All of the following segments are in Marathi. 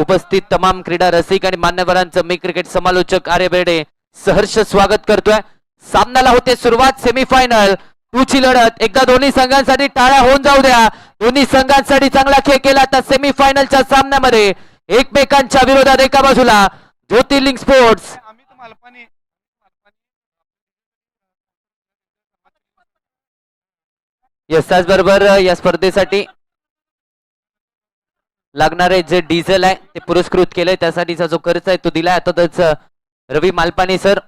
उपस्थित तमाम क्रीडा रसिक आणि मान्यवरांचं मी क्रिकेट समालोचक आर्य बेर्डे सहर्ष स्वागत करतोय। सामन्याला होते सुरुवात। सेमीफायनल ची लढत एकदा दोन्ही संघांसाठी टाळ्या होऊन जाऊ द्या। दोन्ही संघांसाठी चांगला खेळ केला तर सेमीफायनलच्या सामन्यामध्ये एकमेकांच्या विरोधात एका बाजूला ज्योतिर्लिंग स्पोर्ट्स त्याचबरोबर या स्पर्धेसाठी लागणारे जे डिझेल आहे ते पुरस्कृत केलंय, त्यासाठीचा जो खर्च आहे तो दिलाय। अर्थातच रवी मालपानी सर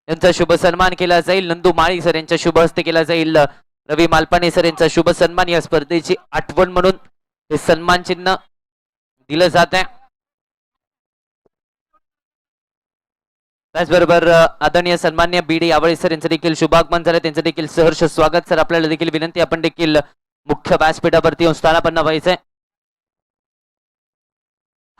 यांचा शुभ सन्मान केला जाईल। नंदू माळी सर यांच्या शुभ हस्ते केला जाईल। रवी मालपानी सर यांचा शुभ सन्मान या स्पर्धेची आठवण म्हणून हे सन्मान चिन्ह दिलं जात आहे। त्याचबरोबर आदरणीय सन्मान्य बीडी आवळे सर यांचं देखील शुभागमन झालं, त्यांचं देखील सहर्ष स्वागत। सर आपल्याला देखील विनंती, आपण देखील मुख्य व्यासपीठावरती येऊन स्थानापन्न व्हायचंय।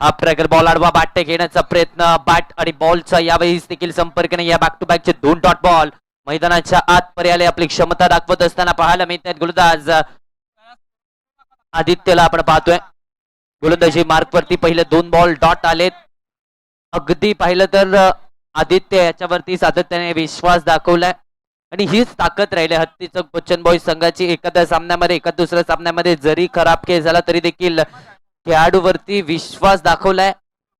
हा ट्रॅकर बॉल आडवा बॅट घेण्याचा प्रयत्न, बॅट आणि बॉलचा यावेळी देखील संपर्क नाही। या बॅक टू बॅकचे 2 डॉट बॉल मैदानाच्या आत पर्याय आपली क्षमता दाखवत असताना पाहायला मिळतात। गोलंदाज आदित्यला आपण पाहतोय गोलंदाजी मार्क वरती पहिले 2 बॉल डॉट आलेत। अगदी पाहिलं तर आदित्य याच्यावरती सातत्याने विश्वास दाखवलाय आणि हीच ताकद राहिली हत्ती चौक बच्चन बॉईज संघाची। एखाद्या सामन्यामध्ये एखाद दुसऱ्या सामन्यामध्ये जरी खराब खेळ झाला तरी देखील खेळाडूवरती विश्वास दाखवलाय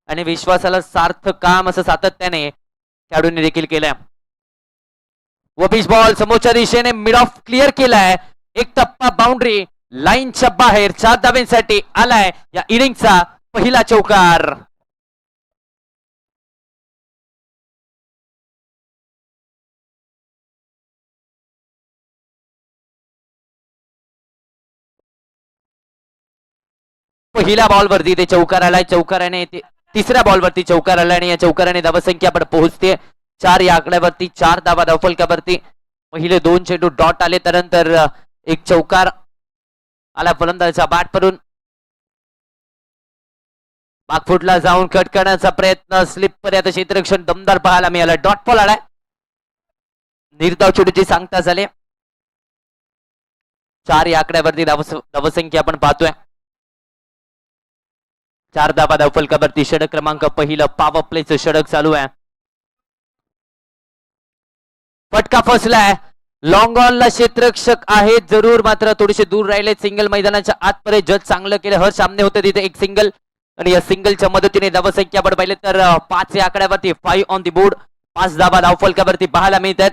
आणि विश्वासाला सार्थ काम असं सातत्याने खेळाडूंनी देखील केलंय। व पिच बॉल समोरच्या दिशेने मिड ऑफ क्लिअर केलाय। एक टप्पा बाउंड्री लाईनच्या बाहेर 4 धाब्यांसाठी आलाय या इनिंगचा पहिला चौकार। पहिल्या बॉलवरती ते चौकार आलाय। चौकाराने तिसऱ्या बॉलवरती चौकार आलाय आणि या चौकाराने धावसंख्या पण पोहोचते 4 या आकड्यावरती। 4 धावा धावफलकावरती पहिले 2 चेंडू डॉट आले, त्यानंतर एक चौकार आला फलंदाजाच्या बॅट परून। बागफुटला जाऊन कट करण्याचा प्रयत्न, स्लिप पर्यंत क्षेत्ररक्षण दमदार पाहायला मिळाला। डॉट बॉल आलाय, निर्धाव चेंडूची सांगता झाली। 4 या आकड्यावरती धावसंख्या आपण पाहतोय। 4 धावा धावफलकावरती षटक क्रमांक पहिलं पॉवर प्लेचं षटक चालू आहे। फटका फसलाय, लॉंग ऑनला क्षेत्ररक्षक आहेत जरूर, मात्र थोडेसे दूर राहिले। सिंगल मैदानाच्या आतपर्यंत जज चांगलं केलं। हर सामने होते तिथे एक सिंगल आणि या सिंगलच्या मदतीने धावसंख्या आपण पाहिले तर 5 या आकड्यावरती 5 ऑन दी बोर्ड। 5 धावा धावफलकावरती पाहायला मिळतात।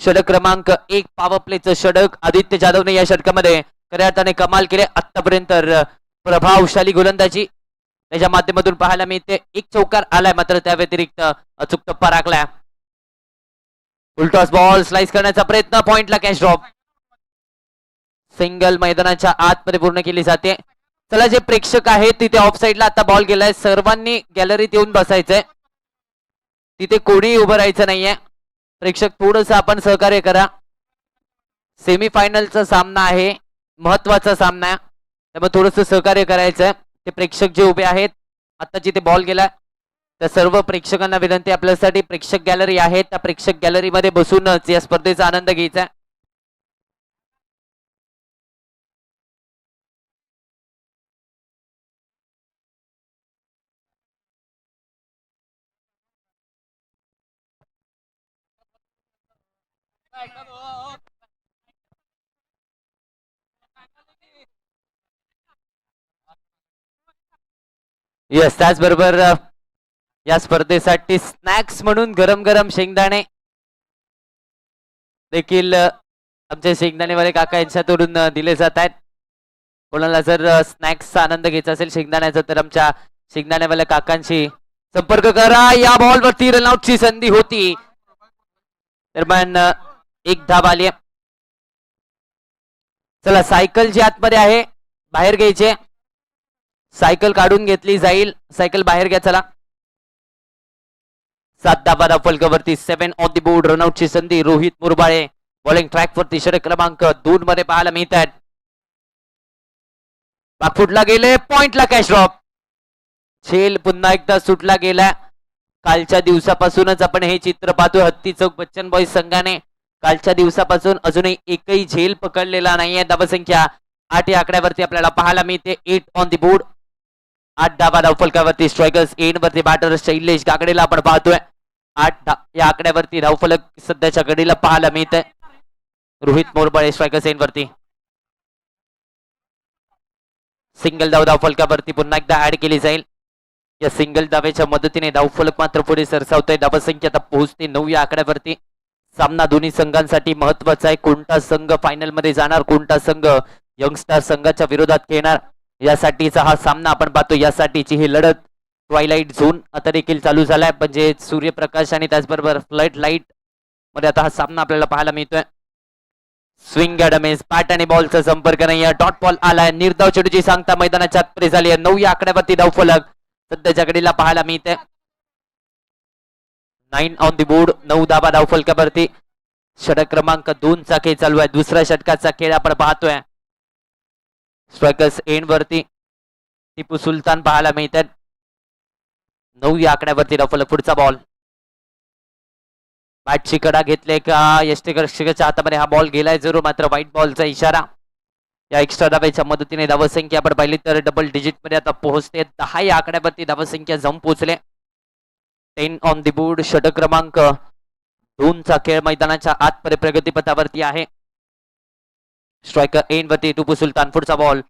षटक क्रमांक 1 पॉवर प्लेचं षटक आदित्य जाधवने या षटकामध्ये खऱ्या अर्थाने कमाल केले। आतापर्यंत प्रभावशाली गोलंदाजी त्याच्या माध्यमातून पाहायला मिळते। एक चौकार आलाय, मात्र त्या व्यतिरिक्त अचूक टप्पा राखलाय। उलटॉस बॉल स्लाइस करण्याचा प्रयत्न, पॉइंटला कॅच ड्रॉप। सिंगल मैदानाच्या आतमध्ये पूर्ण केली जाते। चला, जे प्रेक्षक आहेत तिथे ऑफ साइडला आता बॉल गेलाय, सर्वांनी गॅलरीत येऊन बसायचंय, तिथे कोणी उभं राहायचं नाहीये। प्रेक्षक थोडंसं आपण सहकार्य करा। सेमीफायनलचा सामना आहे, महत्वाचा सामना, त्यामुळे थोडंसं सहकार्य करायचंय। ते प्रेक्षक जे उभे आहेत आता जिथे बॉल गेला त्या सर्व प्रेक्षकांना विनंती, आपल्यासाठी प्रेक्षक गॅलरी आहे, त्या प्रेक्षक गॅलरीमध्ये बसूनच या स्पर्धेचा आनंद घ्यायचा। यस, त्याचबरोबर या स्पर्धेसाठी स्नॅक्स म्हणून गरम गरम शेंगदाणे देखील आमचे शेंगदाणेवाले काका यांच्याकडून दिले जात आहेत। कोणाला जर स्नॅक्सचा आनंद घ्यायचा असेल शेंगदाण्याचा तर आमच्या शेंगदाणेवाल्या काकांशी संपर्क करा। या बॉलवरती रनआउटची संधी होती, दरम्यान एक धाव आली। चला, सायकल जी आतमध्ये आहे बाहेर घ्यायचे, सायकल काढून घेतली जाईल। सायकल बाहेर घ्या चला। 7 धावा धावफलकावरती 7 ऑन दी बोर्ड। रनआउटची संधी रोहित मुरबाळे बॉलिंग ट्रॅक वरती षटक क्रमांक 2 मध्ये पाहायला मिळतात। बागफुटला गेले, पॉइंटला कॅच ड्रॉप। झेल पुन्हा एकदा सुटला गेला। कालच्या दिवसापासूनच आपण हे चित्र पाहतोय। हत्ती चौक बच्चन बॉईज संघाने कालच्या दिवसापासून अजूनही एकही झेल पकडलेला नाहीये। धावसंख्या 8 या आकड्यावरती आपल्याला पाहायला मिळते। 8 ऑन दी बोर्ड। 8 धावा धावफलकावरती. स्ट्रायकर्स एंड वरती बॅटर शैलेश गागडेला आपण पाहतोय. 8 या आकड्यावरती धावफलक सध्याच्या घडीला पाहायला मिळत आहे. रोहित मोरबळे स्ट्रायकर्स एंड वरती. सिंगल धावफलकावरती पुन्हा एकदा ऍड केली जाईल. या सिंगल धावेच्या मदतीने धावफलक मात्र पुढे सरसावतोय. धावसंख्या आता पोहोचते 9 या आकड्यावरती. सामना दोन्ही संघांसाठी महत्वाचा आहे. कोणता संघ फायनल मध्ये जाणार, कोणता संघ यंगस्टार संघाच्या विरोधात खेळणार, यासाठीचा हा सामना आपण पाहतो. यासाठीची ही लढत. ट्वायलाइट झोन आता देखील चालू झालाय, म्हणजे सूर्यप्रकाश आणि त्याचबरोबर फ्लड लाईट मध्ये आता हा सामना आपल्याला पाहायला मिळतोय. स्विंग ॲडमेस, बॅट आणि बॉलचा संपर्क नाही. डॉट बॉल आलाय. निर्धाव चेंडूची सांगता मैदानाच्या आतमध्ये झाली आहे. 9 या आकड्यावरती धावफलक सध्याच्या घडीला पाहायला मिळते. 9 ऑन दी बोर्ड. 9 धावा धावफलकावरती. षटक क्रमांक 2 चा खेळ चालू आहे. दुसऱ्या षटकाचा खेळ आपण पाहतोय. स्ट्रायकर्स एंड वरती टिपू सुलतान पाहायला मिळतात. 9 या आकड्यावरती धावफलक. पुढचा बॉल. बॅटची कडा घेतले का यष्टीकर्षकाच्या हातामध्ये हा बॉल गेलाय जरूर, मात्र व्हाईट बॉलचा इशारा. या एक्स्ट्रा धावेच्या मदतीने धावसंख्या आपण पाहिली तर डबल डिजिट मध्ये आता पोहोचते. 10 या आकड्यावरती धावसंख्या जाऊन पोहोचले. 10 ऑन दी बोर्ड. षटक क्रमांक 2 चा खेळ मैदानाच्या आतमध्ये प्रगतीपथावरती आहे. स्ट्रायकर एंड वरती टिपू सुलतान. पुढचा बॉल.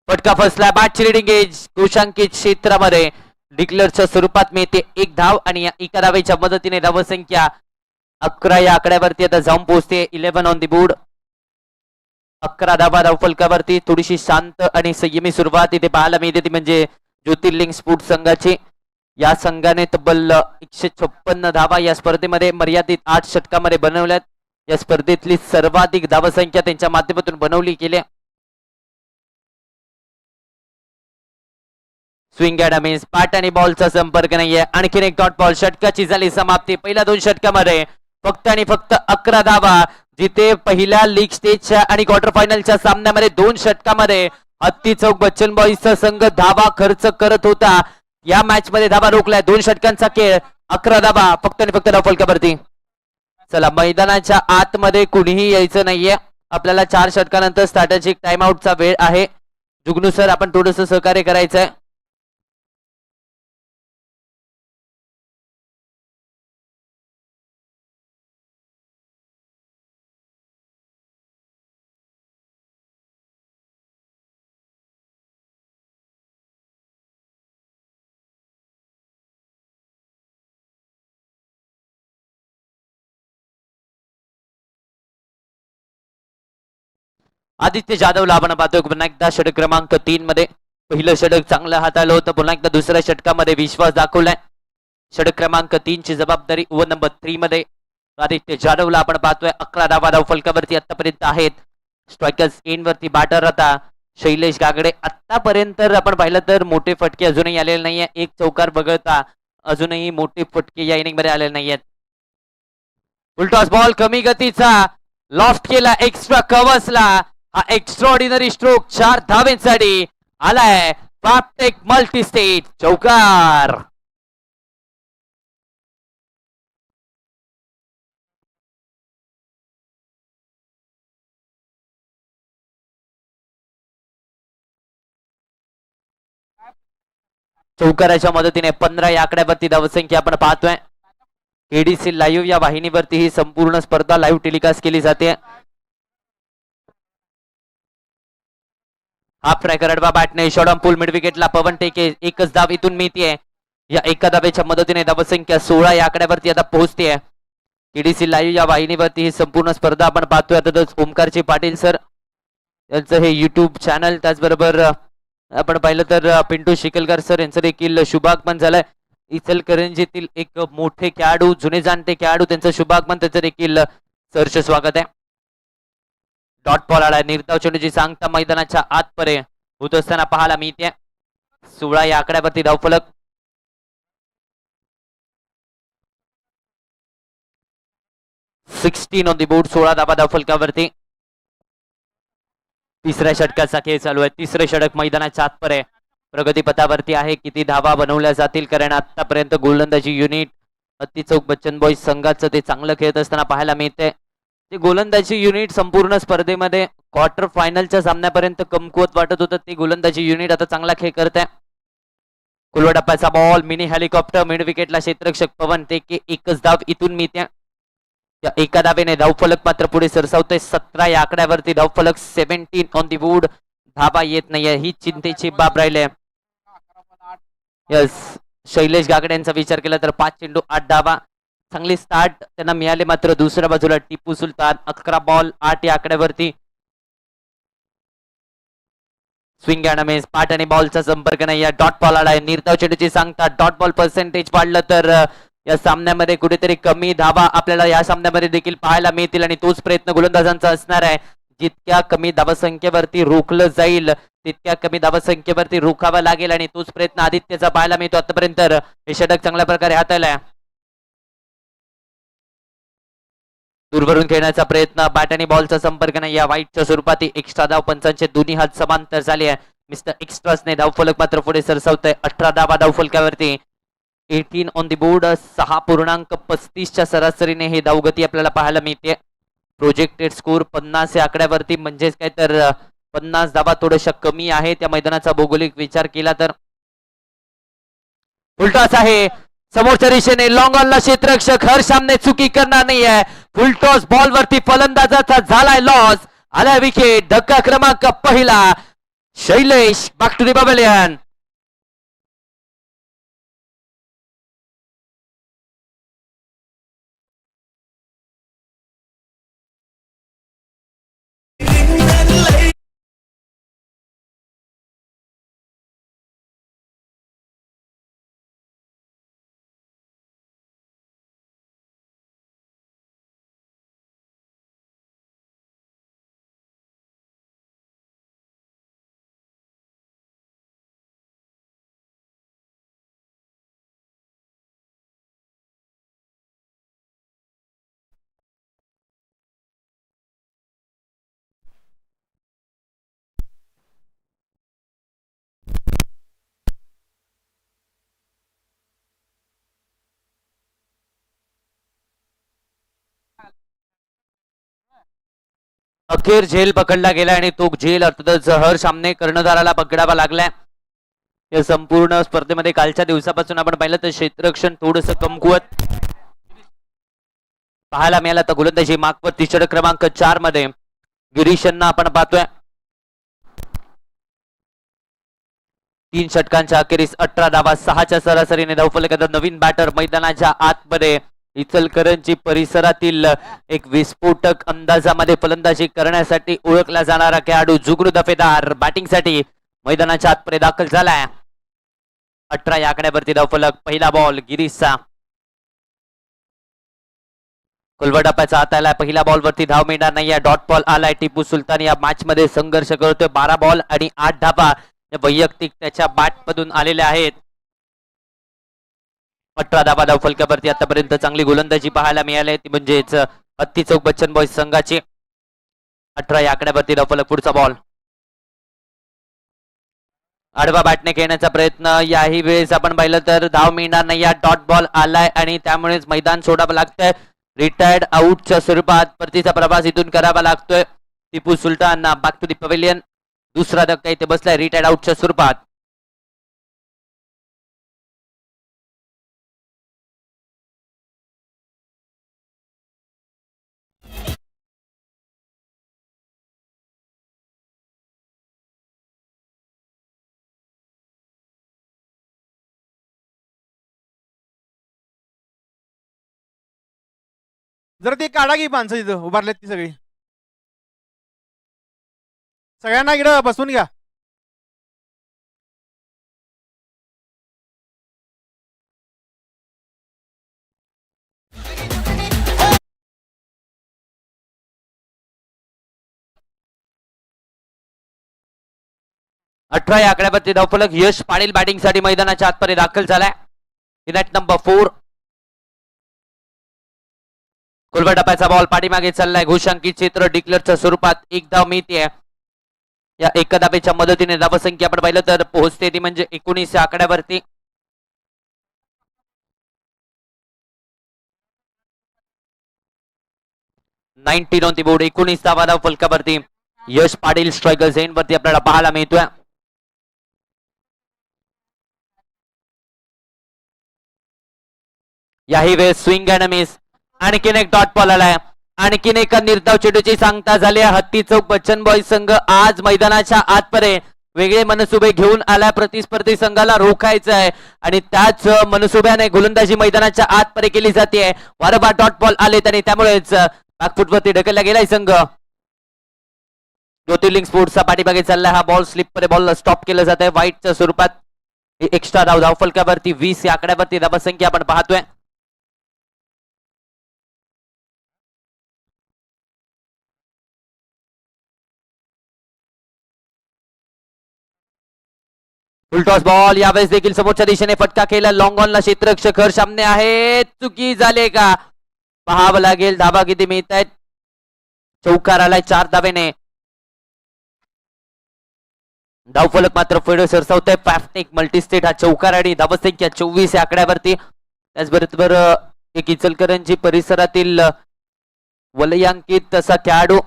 फटका फसला. बॅटची रीडिंग एज दोषांकित क्षेत्रामध्ये डिक्लेअरच्या स्वरूपात मिळते 1 धाव आणि या एका धावेच्या मदतीने धावसंख्या 11 या आकड्यावरती आता जाऊन पोहोचते. 11 ऑन दी बोर्ड. 11 धावा धावफलकावरती. थोडीशी शांत आणि संयमी सुरुवात इथे पाहायला मिळते, ती म्हणजे ज्योतिर्लिंग स्पोर्ट्स संघाची. या संघाने तब्बल 156 धावा या स्पर्धेमध्ये मर्यादित 8 षटकामध्ये बनवल्यात. या स्पर्धेतली सर्वाधिक धावसंख्या त्यांच्या माध्यमातून बनवली गेली. स्विंग ॲडमेस, बॅट आणि बॉलचा संपर्क नाहीये. आणखीन एक डॉट बॉल. षटकाची झाली समाप्ती. पहिल्या 2 षटकामध्ये फक्त आणि फक्त 11 धावा, जिथे पहिल्या लीग स्टेजच्या आणि क्वार्टर फायनलच्या सामन्यामध्ये 2 षटकामध्ये हत्ती चौक बच्चन बॉईजचा संघ धावा खर्च करत होता. या मॅच मध्ये धावा रोखलाय. 2 षटकांचा खेळ. 11 धावा फक्त आणि फक्त धावफलकावरती. चला, मैदानाच्या आतमध्ये कुणीही यायचं नाहीये. आपल्याला 4 षटकानंतर स्ट्रॅटेजिक टाइम आउटचा वेळ आहे. जुगनू सर, आपण थोडस सहकार्य करायचंय. आदित्य जाधवला आपण पाहतोय पुन्हा एकदा षटक क्रमांक 3 मध्ये. पहिलं षटक चांगलं हाताळलं होतं. पुन्हा एकदा दुसऱ्या षटकामध्ये विश्वास दाखवलाय. षटक क्रमांक 3 ची जबाबदारी ओव्हर नंबर 3 मध्ये आदित्य जाधवला आपण पाहतोय. 11 धावा धावफलकावरती आतापर्यंत आहेत. स्ट्रायकर्स एंड वरती बॅटर आता शैलेश गागडे. आतापर्यंत आपण पाहिलं तर मोठे फटके अजूनही आलेले नाहीये. एक चौकार वगळता अजूनही मोठे फटके या इनिंग मध्ये आलेले नाहीयेत. फुलटॉस बॉल कमी गतीचा लॉफ्ट केला. एक्स्ट्रा कव्हर्सला. हा एक्स्ट्राऑर्डिनरी स्ट्रोक 4 धावेंसाठी आलाय. प्राप्त मल्टी स्टेट चौकार. चौकाराच्या मदतीने 15 या आकड्यावरती धावसंख्या आपण पाहतोय. केडीसी लाईव्ह या वाहिनीवरती ही संपूर्ण स्पर्धा लाईव्ह टेलिकास्ट केली जाते. हाफ ट्रॅकर अडवा बॅटने शॉट ऑन पूल मिड विकेटला पवन टेके. एकच धाव इथून मिळतीये. या एका धावेच्या मदतीने धावसंख्या 16 या आकड्यावरती आता पोहोचते. केडीसी लाईव्ह या वाहिनीवरती ही संपूर्ण स्पर्धा आपण पाहतोय. आता ओमकारजी पाटील सर यांचं हे युट्यूब चॅनल, त्याचबरोबर आपण पाहिलं तर पिंटू शिकलकर सर यांचं देखील शुभागमन झालंय. इचलकरंजीतील एक मोठे खेळाडू, जुने जाणते खेळाडू, त्यांचं शुभागमन, त्याचं देखील सरच स्वागत आहे. डॉट बॉल आला. निर्धाव चेंडूची सांगता मैदानाच्या आतपर्यंत होत असताना पाहायला मिळते. 16 या आकड्यावरती धावफलक. Sixteen on the board. 16 धावा धावफलकावरती. तिसऱ्या षटकाचा खेळ चालू आहे. तिसरे षटक मैदानाच्या आतपर्यंत प्रगतीपथावरती आहे. किती धावा बनवल्या जातील, कारण आतापर्यंत गोलंदाजी युनिट हत्ती चौक बच्चन बॉईज संघाचं ते चांगलं खेळत असताना पाहायला मिळते. ते गोलंदाजी युनिट संपूर्ण स्पर्धेमध्ये क्वार्टर फायनलच्या सामन्यापर्यंत कमकुवत वाटत होतं, ते गोलंदाजी युनिट आता चांगला खेळ करत आहे. कुलवडप्पाचा बॉल, मिनी हेलिकॉप्टर, मिड विकेटला क्षेत्ररक्षक पवन ते एकच धाव इथून मिळते. या एका धावेने धावफलक मात्र पुढे सरसावतोय. 17 या आकड्यावरती धावफलक, 17 ऑन दी बोर्ड. धाबा येत नाहीये, ही चिंतेची बाब राहिली. यस, शैलेश गागडे यांचा विचार केला तर 5 चेंडू 8 धावा, चांगली स्टार्ट त्यांना मिळाले. मात्र दुसऱ्या बाजूला टिपू सुलतान 11 बॉल 8 या आकड्यावरती. स्विंग अँड मिस, पाठ आणि बॉलचा संपर्क नाही. या डॉट बॉल आलाय. निर्धाव चेंडूची सांगता डॉट बॉल पर्सेंटेज वाढलं तर या सामन्यामध्ये कुठेतरी कमी धावा आपल्याला या सामन्यामध्ये देखील पाहायला मिळतील आणि तोच प्रयत्न गोलंदाजांचा असणार आहे. जितक्या कमी धावसंख्येवरती रोखलं जाईल तितक्या कमी धावसंख्येवरती रोखावं लागेल आणि तोच प्रयत्न आदित्यचा पाहायला मिळतो. आतापर्यंत हे षटक चांगल्या प्रकारे हाताळलाय. दूरवरून खेळण्याचा प्रयत्न, बॅट आणि बॉलचा संपर्क नाही. या वाईटच्या स्वरूपात एक्स्ट्रा धाव, पंचांचे दोन्ही हात समांतर झाले आहे. मिस्टर एक्स्ट्रासने धावफलक मात्र पुढे सरसावतोय. 18 धावा धावफलकावरती, 18 ऑन दी बोर्ड. 6.35च्या सरासरीने हे धावगती आपल्याला पाहायला मिळते. प्रोजेक्टेड स्कोर 50 या आकड्यावरती, म्हणजेच काय तर 50 धावा थोड्याशा कमी आहे त्या मैदानाचा भौगोलिक विचार केला तर. फुलटॉस आहे समोरच्या दिशेने, लॉंग ऑनला क्षेत्ररक्षक हर सामने चुकी करणार नाही आहे. फुलटॉस बॉल वरती फलंदाजाचा झालाय लॉस. आलाय विकेट. धक्का क्रमांक पहिला. Shailesh back to the pavilion. अखेर झेल पकडला गेला आणि तो झेल अर्थातच हर सामने कर्णधाराला पकडावा लागलाय. या संपूर्ण स्पर्धेमध्ये कालच्या दिवसापासून आपण पाहिलं तर क्षेत्ररक्षण थोडस कमकुवत पाहायला मिळालं. तर गोलंदाजी मागवरती षटक क्रमांक 4 मध्ये गिरीश यांना आपण पाहतोय. 3 षटकांच्या अखेरीस 18 धावा, 6च्या सरासरीने धावफलकाचा नवीन बॅटर मैदानाच्या आतमध्ये इचलकरंजी परिसरातील एक विस्फोटक अंदाजामध्ये फलंदाजी करण्यासाठी ओळखला जाणारा खेळाडू जुगनू दफेदार बॅटिंगसाठी मैदानाच्या आतमध्ये दाखल झालाय. 18 या आकड्यावरती धावफलक. पहिला बॉल गिरीशचा. कुलवडप्पाचा हात आलाय. पहिल्या बॉलवरती धाव मिळणार नाही. डॉट बॉल आलाय. टिपू सुलतान या मॅच मध्ये संघर्ष करतोय. 12 बॉल आणि 8 धावा वैयक्तिक त्याच्या बॅट मधून आलेल्या आहेत. 18 धावा धावफलकावरती आतापर्यंत चांगली गोलंदाजी पाहायला मिळाली, ती म्हणजेच हत्ती चौक बच्चन बॉयज संघाची. 18 या आकड्यावरती धावफलक. पुढचा बॉल आडवा बॅटने खेळण्याचा प्रयत्न. याही वेळेस आपण पाहिलं तर धाव मिळणार नाही. या डॉट बॉल आलाय आणि त्यामुळेच मैदान सोडावं लागतंय. रिटायर्ड आउटच्या स्वरूपात परतीचा प्रवास इथून करावा लागतोय. Tipu Sultan back to the pavilion. दुसरा धक्का इथे बसलाय रिटायर्ड आउटच्या स्वरूपात. जरा ती काढा की माणसं इथं उभारलेत ती सगळी. सगळ्यांना इकडं बसून घ्या. अठरा या आकड्यावरती धावफलक. यश पाटील बॅटिंग साठी मैदानाच्या आतमध्ये दाखल झालाय. In at number 4. कुलबा बॉल पाठीमागे चाललाय. घोषांकित चित्र डिक्लेअरच्या स्वरूपात एक धाव मिळते. या एका धावेच्या मदतीने धावसंख्या आपण पाहिलं तर पोहोचते ती म्हणजे 19 या आकड्यावरती. 19 ऑन दी बोर्ड. 19 धावा धाव फलकावरती. यश पाटील स्ट्रायकर झेन वरती आपल्याला पाहायला मिळतोय. याही वेळेस स्विंग अँड मिस. आणखीन एक डॉट बॉल आलाय. आणखीन एका निर्धाव चेंडूची सांगता झाली. हत्ती चौक बच्चन बॉय संघ आज मैदानाच्या आतपर्यंत वेगळे मनसुबे घेऊन आला. प्रतिस्पर्धी संघाला रोखायचं आहे आणि त्याच मनसुब्याने गोलंदाजी मैदानाच्या आतपर्यंत केली जाते. वारंवार डॉट बॉल आले आणि त्यामुळेच बॅकफुटवरती ढकलला गेलाय संघ. ज्योतिर्लिंग स्पोर्ट्सचा पाठीमागे चाललाय हा बॉल. स्लिप बॉल स्टॉप केलं जात आहे वाईटच्या स्वरूपात. एक्स्ट्रा धाव धावफलकावरती 20 या आकड्यावरती धावसंख्या आपण पाहतोय. फुलटॉस बॉल यावेळेस देखील समोरच्या दिशेने फटका केला. लॉंग ऑनला क्षेत्ररक्षक हर्ष सामने आहे. चुकी झाले का पाहावं लागेल. धाबा किती मिळत आहेत. चौकार आलाय 4 धावेने. धावफलक मात्र पुढे सरसावतोय. फॅफ्टेक मल्टीस्टेट हा चौकार आणि धावसंख्या 24 या आकड्यावरती. त्याचबरोबर एक इचलकरंजी परिसरातील वलयांकित असा खेळाडू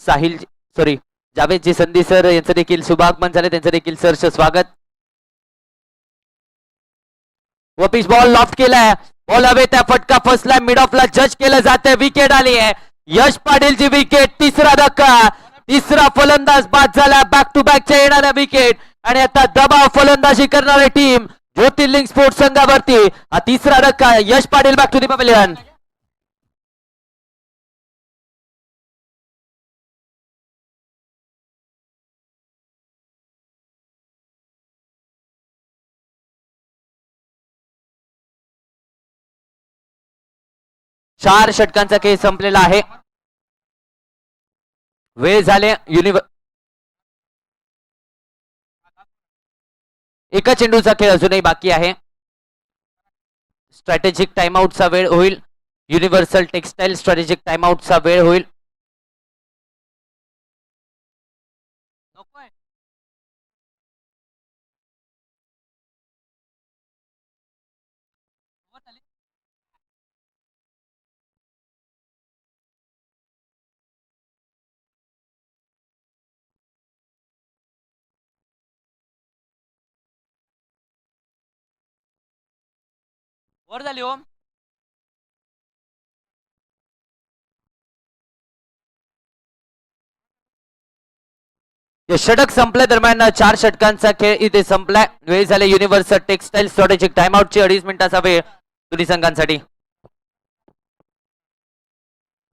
साहिल जावेदजी संधी सर यांचं देखील शुभागमन झाले. त्यांचं देखील सरस स्वागत. वपिश बॉल लॉफ्ट केलाय. बॉल हवे त्या फटका फसलाय. मिड ऑफला जज केलं जातंय. विकेट आली आहे. यश पाटीलची विकेट. तिसरा धक्का. तिसरा फलंदाज बाद झाला. बॅक टू बॅकच्या येणाऱ्या विकेट आणि आता दबाव फलंदाजी करणारी टीम ज्योतिर्लिंग स्पोर्ट्स संघावरती. हा तिसरा धक्का. Yash Patil back to the pavilion. चार षटकांचा खेळ संपलेला आहे. वेळ झाले. एका चेंडूचा खेळ अजूनही बाकी आहे. स्ट्रॅटेजिक टाइमआउटचा वेळ होईल. युनिव्हर्सल टेक्सटाईल स्ट्रॅटेजिक टाइमआउटचा वेळ होईल. वर झाली ओम. षटक संपल्या दरम्यान 4 षटकांचा खेळ इथे संपलाय. वेळ झाले युनिव्हर्सल टेक्सटाईल स्ट्रॅटेजिक टाइमआउटची. 2.5 मिनिटाचा वेळ दोन्ही संघांसाठी.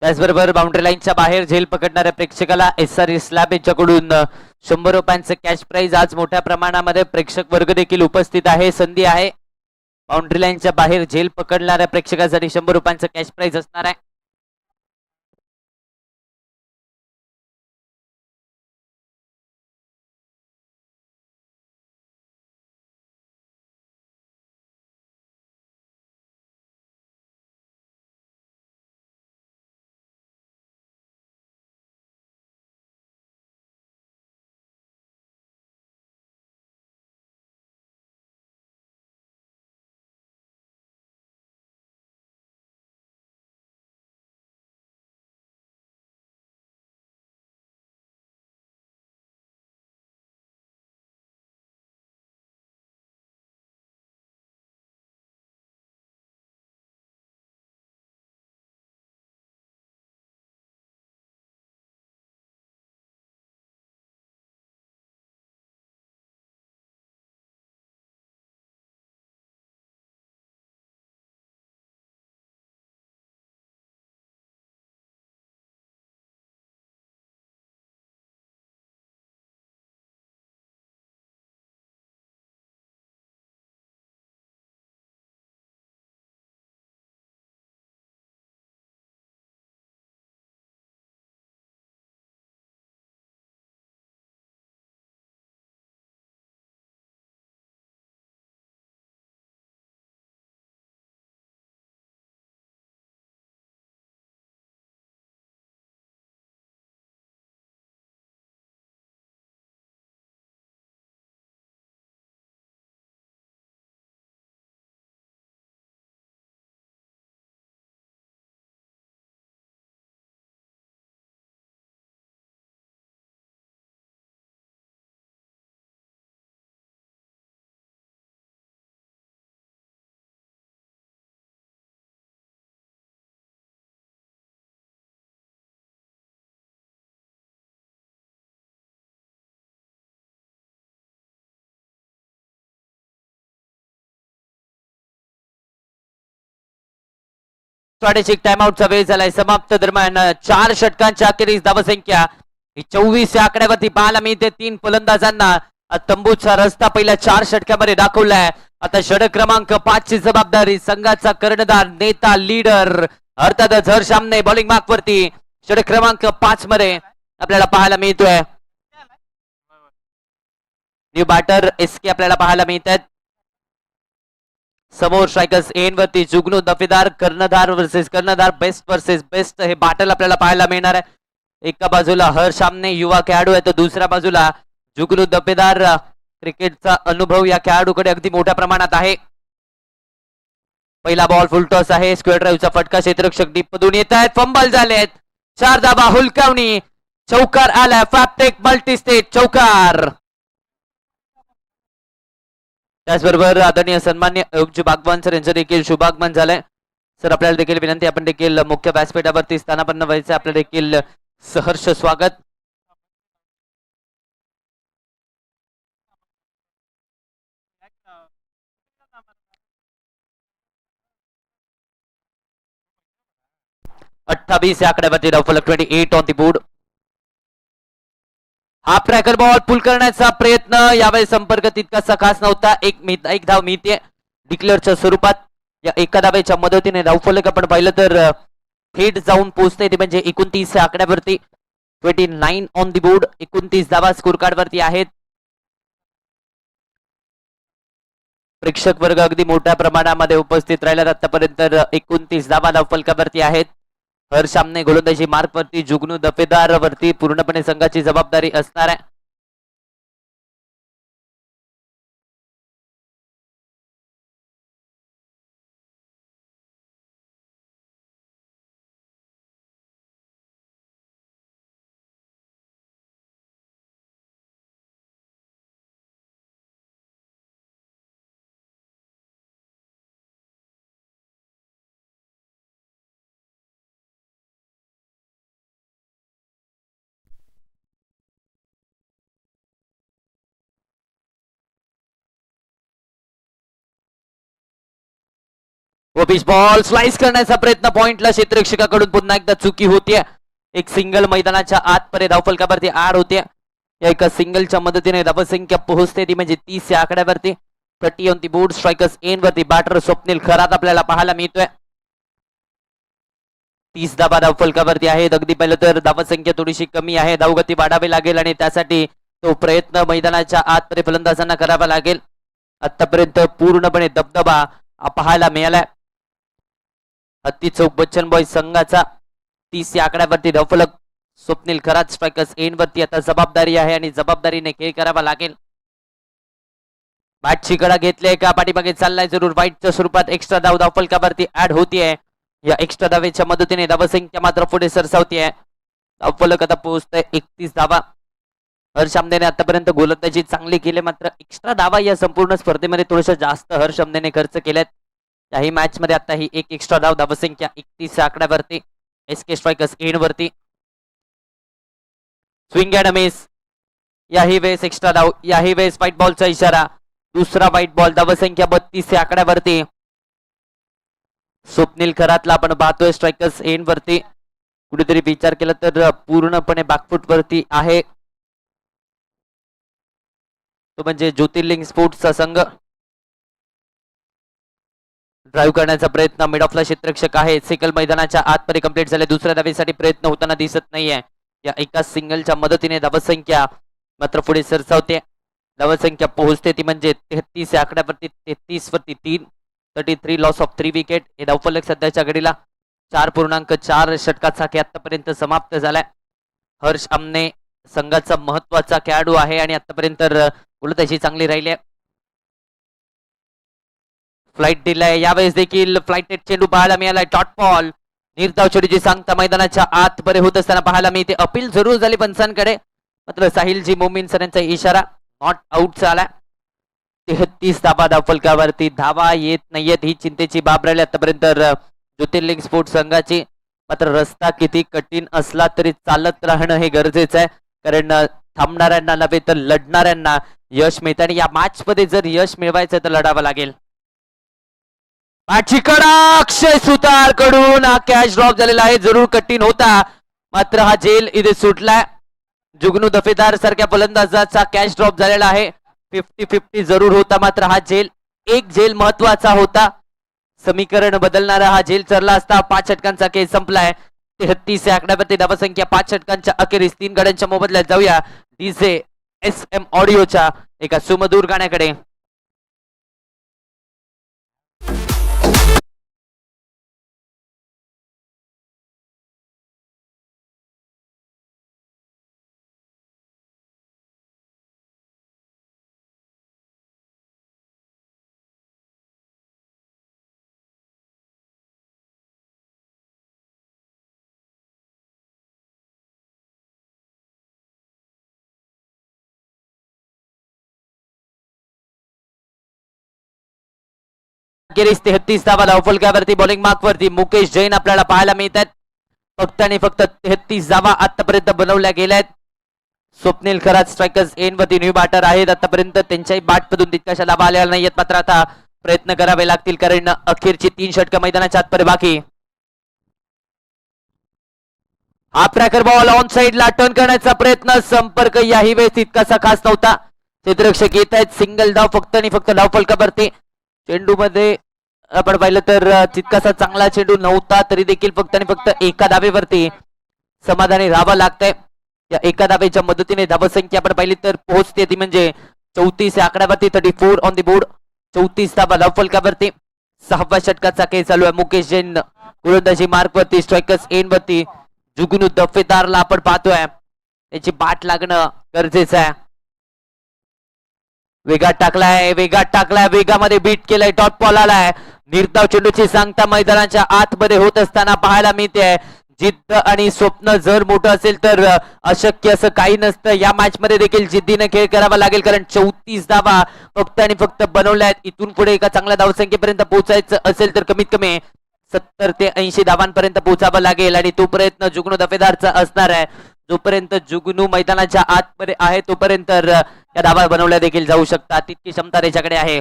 त्याचबरोबर बाउंड्री लाईनच्या बाहेर झेल पकडणाऱ्या प्रेक्षकाला SR स्लॅब यांच्याकडून 100 रुपयांचं कॅश प्राइज. आज मोठ्या प्रमाणामध्ये प्रेक्षक वर्ग देखील उपस्थित आहे. संधी आहे. बाउंड्री लाईनच्या बाहेर झेल पकडणाऱ्या प्रेक्षकासाठी 100 रुपयांचं कॅश प्राइज असणार आहे. स्ट्रॅटेजिक टाइमआउटचा वेळ झालाय समाप्त दरम्यान 4 षटकांच्या अखेरीस धावसंख्या 24 या आकड्यावरती पाहायला मिळते. 3 फलंदाजांना तंबूचा रस्ता पहिल्या 4 षटकामध्ये दाखवलाय. आता षटक क्रमांक 5 ची जबाबदारी संघाचा कर्णधार नेता लीडर अर्थातच हर्ष आमने बॉलिंग मार्क वरती षटक क्रमांक 5 मध्ये आपल्याला पाहायला मिळतोय. न्यू बॅटर एसके आपल्याला पाहायला मिळतात. समोर स्ट्रायकर्स एन वरती जुगनू दफेदार कर्णधार वर्सेस कर्णधार बेस्ट वर्सेस बेस्ट हे बॅटल आपल्याला पाहायला मिळणार आहे. एका बाजूला हर्ष आमने युवा खेळाडू आहे तर दुसऱ्या बाजूला जुगनू दफेदार क्रिकेटचा अनुभव या खेळाडूकडे अगदी मोठ्या प्रमाणात आहे. पहिला बॉल फुल टॉस आहे. स्क्वेअर ड्राईव्हचा फटका क्षेत्ररक्षक डीप मधून येत आहेत. फंबल झालेत. 4 धाबा हुलकावणी चौकार आलाय. फॅप्टेक मल्टी स्टेट चौकार. त्याचबरोबर आदरणीय सन्मान्य अयोग्य बागवान सर यांचं देखील शुभागमन झालंय. सर आपल्याला देखील विनंती आपण देखील मुख्य व्यासपीठावरती स्थानापन्न व्हायचं आपलं देखील सहर्ष स्वागत. अठ्ठावीस या आकड्यावरती धावफलक 28 on the board. Half tracker ball pull करण्याचा प्रयत्न यावेळी संपर्क तितकासा खास नव्हता. एक धाव मिळते डिक्लेअरच्या स्वरूपात. या एका धावेच्या मदतीने धावफलक आपण पाहिलं तर थेट जाऊन पोहोचते ते म्हणजे 29 या आकड्यावरती 29 ऑन द बोर्ड. 29 धावा स्कोर कार्ड वरती आहेत. प्रेक्षक वर्ग अगदी मोठ्या प्रमाणामध्ये उपस्थित राहिला. आतापर्यंत 29 धावा धावफलकावरती आहेत. हर्ष आमने गोलंदाजी मार्क वरती जुगनू दफेदार वरती पूर्णपणे संघाची जबाबदारी असणार आहे. व पिच बॉल स्लाइस करण्याचा प्रयत्न पॉइंटला क्षेत्ररक्षकाकडून पुन्हा एकदा चुकी होतीये. एक सिंगल मैदानाच्या आतपर्यंत धावफलकावरती आड होते. या एका सिंगलच्या मदतीने धावसंख्या पोहोचते ती म्हणजे 30 या आकड्यावरती. 30 ऑन दी बोर्ड. स्ट्रायकर्स एन वरती बॅटर स्वप्नील खरात आपल्याला पाहायला मिळतोय. 30 धावा धावफलकावरती आहेत. अगदी पहिलं तर धावसंख्या थोडीशी कमी आहे. धावगती वाढावी लागेल आणि त्यासाठी तो प्रयत्न मैदानाच्या आतपर्यंत फलंदाजांना करावा लागेल. आतापर्यंत पूर्णपणे दबदबा पाहायला मिळालाय. हत्ती चौक बच्चन बॉय संघाचा 30 या आकड्यावरती धावफलक स्वप्नील खरात स्ट्रायकर्स एन वरती आता जबाबदारी आहे आणि जबाबदारीने खेळ करावा लागेल. बॅटची कडा घेतली का पाठीमागे चाललाय जरूर वाईटच्या स्वरूपात एक्स्ट्रा धाव धावफलकावरती ऍड होतीये. या एक्स्ट्रा धावेच्या मदतीने धावसंख्या मात्र पुढे सरसावतीये. धावफलक आता पोहोचतोय 31 धावा. हर्ष आमनेने आतापर्यंत गोलंदाजी चांगली केली मात्र एक्स्ट्रा धावा या संपूर्ण स्पर्धेमध्ये थोडंसं जास्त हर्ष आमनेने खर्च केल्यात. याही मॅच मध्ये आता ही एक एक्स्ट्रा धाव धावसंख्या 31 आकड्यावरती एसके स्ट्रायकर्स एन वरती. Swing and miss. याही वेळेस एक्स्ट्रा धाव. याही वेळेस व्हाईट बॉलचा इशारा. दुसरा व्हाईट बॉल. धावसंख्या 32 या आकड्यावरती. स्वप्नील खरातला आपण पाहतोय स्ट्रायकर्स एन वरती. कुठेतरी विचार केला तर पूर्णपणे बॅकफुट वरती आहे तो म्हणजे ज्योतिर्लिंग स्पोर्ट्सचा संघ. ड्राईव्ह करण्याचा प्रयत्न मिड ऑफला क्षेत्ररक्षक आहे. सिंगल मैदानाच्या आतमध्ये कंप्लीट झाले. दुसऱ्या धावेसाठी प्रयत्न होताना दिसत नाहीये. या एका सिंगलच्या मदतीने धावसंख्या मात्र पुढे सरसावते. धावसंख्या पोहोचते ती म्हणजे 33 या आकड्यावरती. 33 वरती 3. 33 लॉस ऑफ 3 विकेट. हे धावफलक सध्याच्या घडीला 4.4 षटकाचा खेळ आतापर्यंत समाप्त झालाय. हर्ष आमने संघाचा महत्वाचा खेळाडू आहे आणि आतापर्यंत गोलंदाजी चांगली राहिली आहे. फ्लाइट दिलाय. यावेळेस देखील फ्लाइटेड चेंडू पाहायला मिळालाय. Dot ball. निर्धाव चेंडूची सांगता मैदानाच्या आत बरे होत असताना पाहायला मिळते. अपील जरूर झाली पंचांकडे मात्र साहिलजी मोमीन सर यांचा इशारा नॉट आउट झाला. 33 धावा धावफलकावरती. धावा येत नाहीयेत ही चिंतेची बाब राहिली आतापर्यंत ज्योतिर्लिंग स्पोर्ट्स संघाची. मात्र रस्ता किती कठीण असला तरी चालत राहणं हे गरजेचं आहे कारण थांबणाऱ्यांना नव्हे तर लढणाऱ्यांना यश मिळतं आणि या मॅच मध्ये जर यश मिळवायचं तर लढावं लागेल. पाठची कडा अक्षय सुतार कडून हा कॅच ड्रॉप झालेला आहे. जरूर कठीण होता मात्र हा झेल इथे सुटलाय. जुगनू दफेदार सारख्या फलंदाजाचा कॅच ड्रॉप झालेला आहे. 50-50 जरूर होता मात्र हा झेल एक झेल महत्वाचा होता. समीकरण बदलणारा हा झेल चरला असता. 5 षटकांचा खेळ संपलाय. 33 या आकड्यावरती धावसंख्या 5 षटकांच्या अखेरीस 3 गड्यांच्या मोबदल्यात जाऊया डीजे SM ऑडिओच्या एका सुमधूर गाण्याकडे. अखेरीस 33 धावा धावफलकावरती बॉलिंग मार्कवरती मुकेश जैन आपल्याला पाहायला मिळतात. फक्त आणि फक्त 33 धावा आतापर्यंत बनवल्या गेल्यात. स्वप्नील खरात स्ट्रायकर्स एन वरती न्यू बॅटर आहेत. आतापर्यंत त्यांच्याही बॅटमधून तितक्याशा धावा आलेल्या नाहीयेत मात्र आता प्रयत्न करावे लागतील कारण अखेरची 3 षटकं मैदानाच्या आतपर्यंत बाकी. हा ट्रॅकर बॉल ऑन साइडला टर्न करण्याचा प्रयत्न. संपर्क याही वेळेस तितकासा खास नव्हता. क्षेत्ररक्षक येत आहेत. सिंगल धाव फक्त आणि फक्त धावफलकावरती. चेंडू मध्ये आपण पाहिलं तर तितकासा चांगला चेंडू नव्हता तरी देखील फक्त आणि फक्त एका धावेवरती समाधानी राहावं लागतंय. या एका धावेच्या मदतीने धावसंख्या आपण पाहिली तर पोहोचते ती म्हणजे 34 या आकड्यावरती. 34 ऑन दी बोर्ड. 34 धावा धावफलकावरती. 6व्या षटकाचा खेळ चालू आहे. मुकेश जैन गोलंदाजी मार्कवरती स्ट्रायकर्स एन वरती. जुगनू दफेदारला आपण पाहतोय त्याची बाट लागणं गरजेचं आहे. वेगात टाकलाय वेगामध्ये बीट केलाय. डॉट बॉल आलाय. निर्धाव चेंडूची सांगता मैदानाच्या आतमध्ये होत असताना पाहायला मिळते. जिद्द आणि स्वप्न जर मोठं असेल तर अशक्य असं काही नसतं. या मॅच मध्ये देखील जिद्दीने खेळ करावा लागेल कारण 34 धावा फक्त आणि फक्त बनवल्या आहेत. इथून पुढे एका चांगल्या धावसंख्येपर्यंत पोहोचायचं असेल तर कमीत कमी 70 ते 80 धावांपर्यंत पोहोचावं लागेल आणि तो प्रयत्न जुगनू दफेदारचा असणार आहे. जोपर्यंत जुगनू मैदानाच्या आतमध्ये आहे तोपर्यंत या धावा बनवल्या देखील जाऊ शकतात तितकी क्षमता त्याच्याकडे आहे.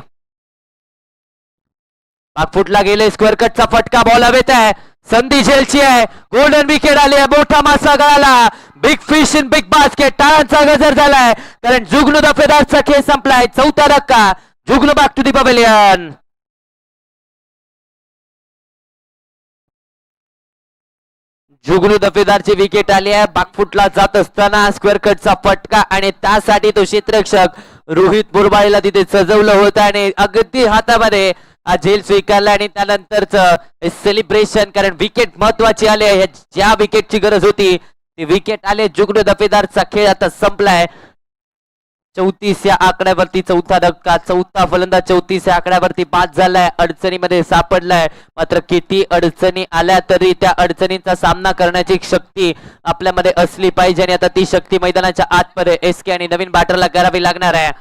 फुटला गेले. स्क्वेअर कटचा फटका बॉल हवेत आहे. संधी झेलची आहे. गोल्डन विकेट आली आहे. मोठा मासा गळाला. Big fish in big basket. टाळांचा गजर झालाय कारण जुगनू दफेदारचा खेळ संपलाय. 4था धक्का. जुगनू back to the pavilion. Jugnu दफेदारची wicket आली आहे. बागफुटला जात असताना स्क्वेअर कटचा फटका आणि त्यासाठी तो क्षेत्ररक्षक रोहित मुरबाळीला तिथे सजवलं होतं आणि अगदी हातामध्ये हा झेल स्वीकारला आणि त्यानंतरच सेलिब्रेशन कारण विकेट महत्वाची आली आहे. ज्या विकेटची गरज होती ती विकेट आले. जुगनू दफेदारचा खेळ आता संपलाय. 34 या आकड्यावरती 4था धक्का. 4था फलंदाज 34 या आकड्यावरती बाद झालाय. अडचणीमध्ये सापडलाय मात्र किती अडचणी आल्या तरी त्या अडचणींचा सामना करण्याची शक्ती आपल्यामध्ये असली पाहिजे आणि आता ती शक्ती मैदानाच्या आतमध्ये SK आणि नवीन बॅटरला करावी लागणार आहे.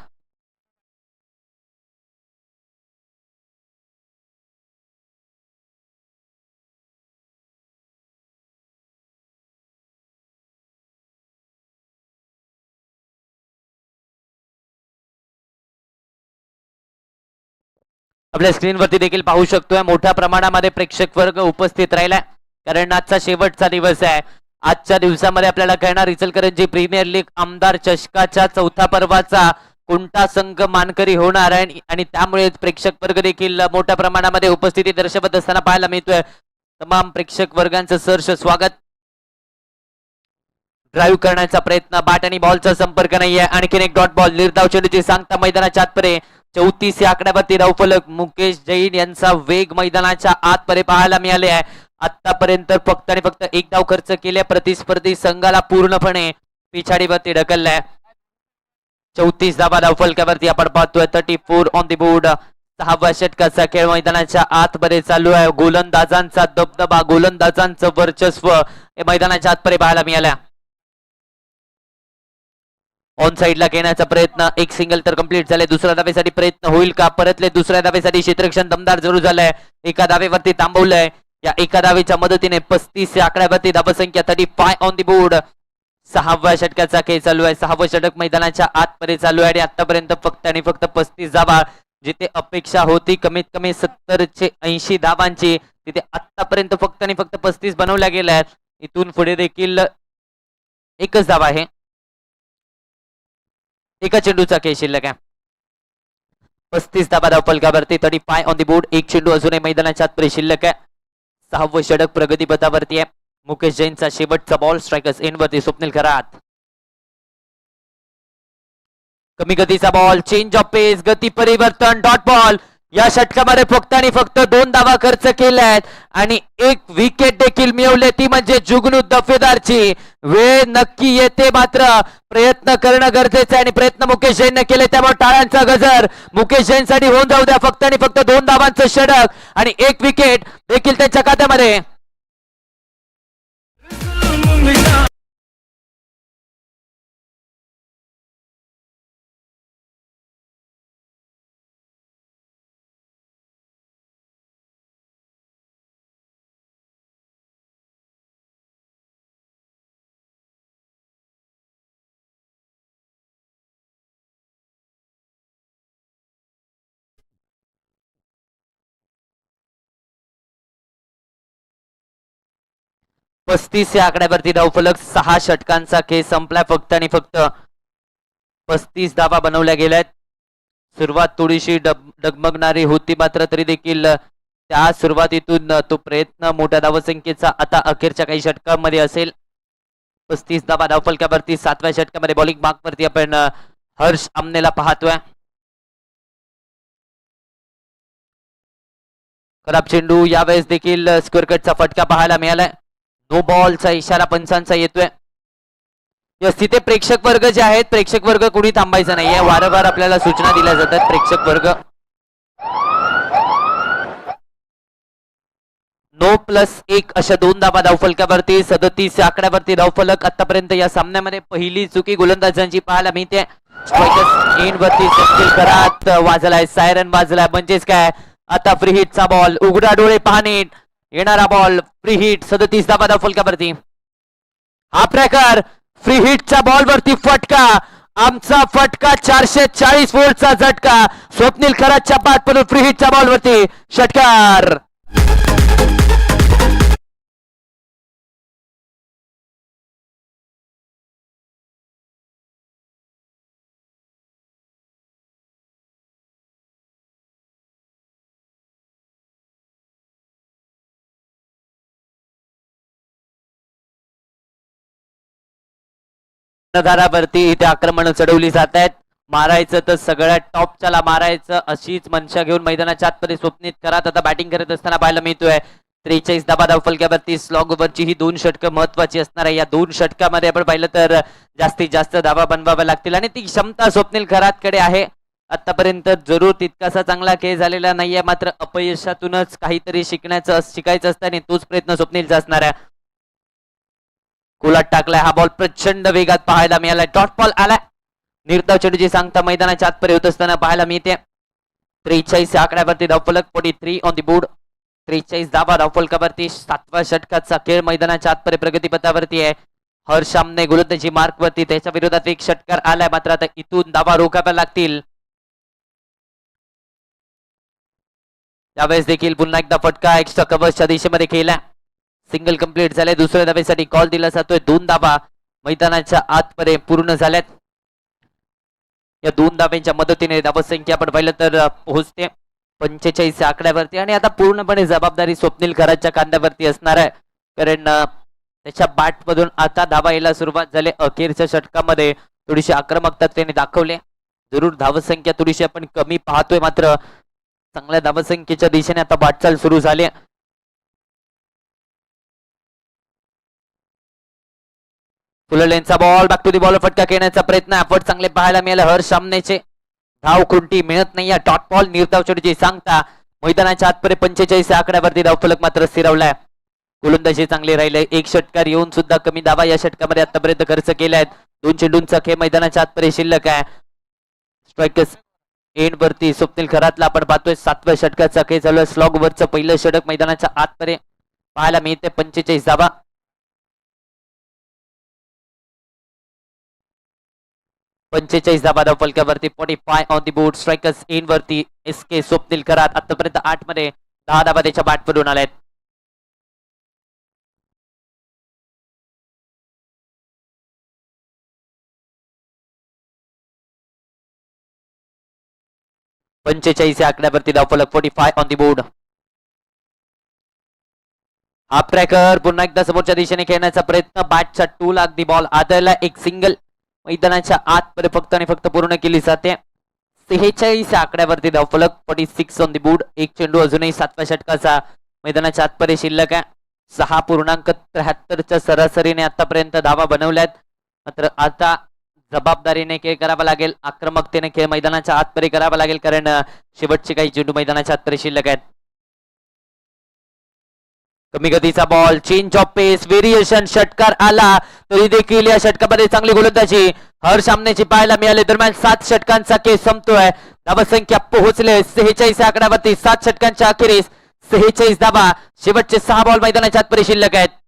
आपल्या स्क्रीनवरती देखील पाहू शकतोय मोठ्या प्रमाणामध्ये प्रेक्षक वर्ग उपस्थित राहिलाय कारण आजचा शेवटचा दिवस आहे. आजच्या दिवसामध्ये आपल्याला कळणार इचलकरंजी प्रीमियर लीग आमदार चषकाच्या 4था पर्वाचा कोणता संघ मानकरी होणार आहे आणि त्यामुळे प्रेक्षक वर्ग देखील मोठ्या प्रमाणामध्ये उपस्थिती दर्शवत असताना पाहायला मिळतोय. तमाम प्रेक्षक वर्गांचं सहर्ष स्वागत. ड्राईव्ह करण्याचा प्रयत्न. बॅट आणि बॉलचा संपर्क नाहीये. आणखीन एक डॉट बॉल. निर्धाव चेंडूची सांगता मैदानाच्या आतपर्यंत. 34 या आकड्यावरती धावफलक. मुकेश जैन यांचा वेग मैदानाच्या आतपर्यंत पाहायला मिळाले आहे. आतापर्यंत फक्त आणि फक्त एक धाव खर्च केल्या. प्रतिस्पर्धी संघाला पूर्णपणे पिछाडीवरती ढकललाय. 34 धावा धावफलकावरती आपण पाहतोय. 34 ऑन दी बोर्ड. 6व्या षटकाचा खेळ मैदानाच्या आतमध्ये चालू आहे. गोलंदाजांचा दबदबा गोलंदाजांचं वर्चस्व हे मैदानाच्या आतपर्यंत पाहायला मिळाल्या. ऑन साइडला घेण्याचा प्रयत्न. एक सिंगल तर कंप्लीट झाले. दुसऱ्या धावेसाठी प्रयत्न होईल का? परतले दुसऱ्या धावेसाठी क्षेत्ररक्षण दमदार जरूर झालंय. एका धावेवरती थांबवलंय. या एका धावेच्या मदतीने 35 या आकड्यावरती धावसंख्या 35 ऑन दी बोर्ड. 6व्या षटकाचा खेळ चालू आहे. 6वं षटक मैदानाच्या आतमध्ये चालू आहे आणि आतापर्यंत फक्त आणि फक्त 35 धावा जिथे अपेक्षा होती कमीत कमी 70 ते 80 धावांची, तिथे आतापर्यंत फक्त आणि फक्त 35 बनवल्या गेल्या आहेत. इथून पुढे देखील एकच धाव आहे, एका चेंडूचा खेळ शिल्लक आहे. 35 धाबा धाव फलकावरती 35 ऑन दी बोर्ड. एक चेंडू अजूनही मैदानाच्या आत शिल्लक आहे. 6वं षटक प्रगतीपथावरती आहे. मुकेश जैनचा शेवटचा बॉल स्ट्रायकर्स एंड वरती. स्वप्नील खरात कमी गतीचा बॉल, चेंज ऑफ पेस, गती परिवर्तन, डॉट बॉल. या षटकामध्ये फक्त आणि फक्त 2 धावा खर्च केल्या आहेत आणि एक विकेट देखील मिळवले, ती म्हणजे जुगनू दफेदारची. वेळ नक्की येते, मात्र प्रयत्न करणं गरजेचं आहे आणि प्रयत्न मुकेश जैनने केले, त्यामुळे टाळ्यांचा गजर मुकेश जैनसाठी होऊन जाऊ द्या. फक्त आणि फक्त 2 धावांचं षटक आणि एक विकेट देखील त्यांच्या खात्यामध्ये. पस्तीस या आकड्यावरती धावफलक. 6 षटकांचा खेळ संपलाय. फक्त आणि फक्त 35 धावा बनवल्या गेल्यात. सुरुवात थोडीशी डगमगणारी होती, मात्र तरी देखील त्या सुरुवातीतून तो प्रयत्न मोठ्या धावसंख्येचा आता अखेरच्या काही षटकांमध्ये असेल. 35 धावा धावफलकावरती. 7व्या षटकामध्ये बॉलिंग मार्कवरती आपण हर्ष आमनेला पाहतोय. खराब चेंडू, यावेळेस देखील स्क्वेअर कटचा फटका पाहायला मिळालाय. नो बॉलचा इशारा पंचांचा येतोय. तिथे प्रेक्षक वर्ग जे आहेत, प्रेक्षक वर्ग कुणी थांबायचं नाहीये. वारंवार आपल्याला सूचना दिल्या जातात. प्रेक्षक वर्ग नो +1 अशा 2 धावा धावफलकावरती. 37 आकड्यावरती धावफलक. आतापर्यंत या सामन्यामध्ये पहिली चुकी गोलंदाजांची पाहायला मिळते. स्ट्रायकर्स एंड वरती स्वप्नील खरात वाजलाय, सायरन वाजलाय, म्हणजेच काय आता फ्री हिटचा बॉल. उघडा डोळे पाहणे येणारा बॉल, फ्री हिट. 37 धावा धावफलकावरती. हा प्रकार फ्री हिटच्या बॉल वरती फटका. आमचा फटका 440 वोल्टचा झटका. स्वप्नील खरातच्या पाठ पडून फ्री हिटच्या बॉल वरती षटकार. धारावरती इथे आक्रमण चढवली जात आहेत. मारायचं तर सगळ्यात टॉपच्याला मारायचं अशीच मनशा घेऊन मैदानाच्या आतमध्ये स्वप्नील खरात आता बॅटिंग करत असताना पाहायला मिळतोय. 43 धावा धावफलकावरती. स्लॉग ओव्हरची ही 2 षटकं महत्वाची असणार आहे. या 2 षटकामध्ये आपण पाहिलं तर जास्तीत जास्त धावा बनवाव्या लागतील आणि ती क्षमता स्वप्नील खरातकडे आहे. आतापर्यंत जरूर तितकासा चांगला खेळ झालेला नाहीये, मात्र अपयशातूनच काहीतरी शिकायचं असतं आणि तोच प्रयत्न स्वप्नीलचा असणार आहे. कुलाट टाकलाय. हा बॉल प्रचंड वेगात पाहायला मिळालाय. डॉट बॉल आलाय. निर्धाव चेंडूची सांगता मैदानाच्या आतपर्यंत होत असताना पाहायला मिळते. 43 आकड्यावरती धावफलक. 43 ऑन दी बोर्ड. 43 धावा धावफलकावरती. 7व्या षटकाचा खेळ मैदानाच्या आतपर्यंत प्रगतीपथावरती आहे. हर्ष आमने गोलंदाजी मार्कवरती. त्याच्या विरोधात एक षटकार आलाय, मात्र आता इथून धावा रोखाव्या लागतील. त्यावेळेस देखील पुन्हा एकदा फटका एक्स्ट्रा कव्हरच्या दिशेमध्ये खेळला. सिंगल कंप्लीट झाले. दुसऱ्या धावेसाठी कॉल दिला जातोय. 2 धावा मैदानाच्या आतपर्यंत पूर्ण झाल्यात. या 2 धाव्यांच्या मदतीने धावसंख्या आपण पाहिलं तर पोहोचते 45 आकड्यावरती आणि आता पूर्णपणे जबाबदारी स्वप्नील खरातच्या खांद्यावरती असणार आहे, कारण त्याच्या बॅट मधून आता धावा यायला सुरुवात झाली. अखेरच्या षटकामध्ये थोडीशी आक्रमकता त्याने दाखवले. जरूर धावसंख्या थोडीशी आपण कमी पाहतोय, मात्र चांगल्या धावसंख्येच्या दिशेने आता वाटचाल सुरू झाली. फुललेनचा ball back to the ball. फटका खेळण्याचा प्रयत्न एफर्ट चांगले पाहायला मिळाले. हर्ष सामनेचे धाव खुंटी मिळत नाही. Dot ball. निर्धाव चेंडूची सांगता मैदानाच्या आतपर्यंत 45 आकड्यावरती धावफलक मात्र स्थिरावलाय. गोलंदाजी चांगली राहिले. एक षटकार येऊन सुद्धा कमी धावा या षटकामध्ये आतापर्यंत खर्च केल्या आहेत. 2 चेंडूंचा खेळ मैदानाच्या आतपर्यंत शिल्लक आहे. स्ट्रायकर्स एंड वरती स्वप्नील खरातला आपण पाहतोय. 7व्या षटकाचा खेळ चालू आहे. स्लॉग वरचं पहिलं षटक मैदानाच्या आतपर्यंत पाहायला मिळते. 45 धावा. 45 धाबा धाव फलकावरती 45 on the board. Strikers in वरती एस के स्वप्नील करात आतापर्यंत 8 मध्ये 10 धाबा त्याच्या बॅटवरून आल्यात. पंचेचाळीस या आकड्यावरती धावफलक 45 on the board. Half tracker पुन्हा एकदा समोरच्या दिशेने खेळण्याचा प्रयत्न. बॅटचा टू लाख दी बॉल आदळला. एक सिंगल मैदानाच्या आतमध्ये फक्त आणि फक्त पूर्ण केली जाते. 46 आकड्यावरती धावफलक 46 ऑन दी बोर्ड. एक चेंडू अजूनही 7व्या षटकाचा मैदानाच्या आतपर्यंत शिल्लक आहे. 6.73च्या सरासरीने आतापर्यंत धावा बनवल्यात. मात्र आता जबाबदारीने खेळ करावा लागेल. आक्रमकतेने खेळ मैदानाच्या आतपर्यंत करावा लागेल, कारण शेवटचे काही चेंडू मैदानाच्या आतपर्यंत शिल्लक आहेत. कमी गतीचा ball, change of pace, variation, षटकार आला तरी देखील या षटकामध्ये चांगली गोलंदाजी हर सामन्याची पाहायला मिळाली. दरम्यान 7 षटकांचा खेळ संपतोय. धावसंख्या पोहोचले 46 आकड्यावरती. 7 षटकांच्या अखेरीस 46 धावा. शेवटचे 6 बॉल मैदानाच्या आतपर्यंत शिल्लक आहेत.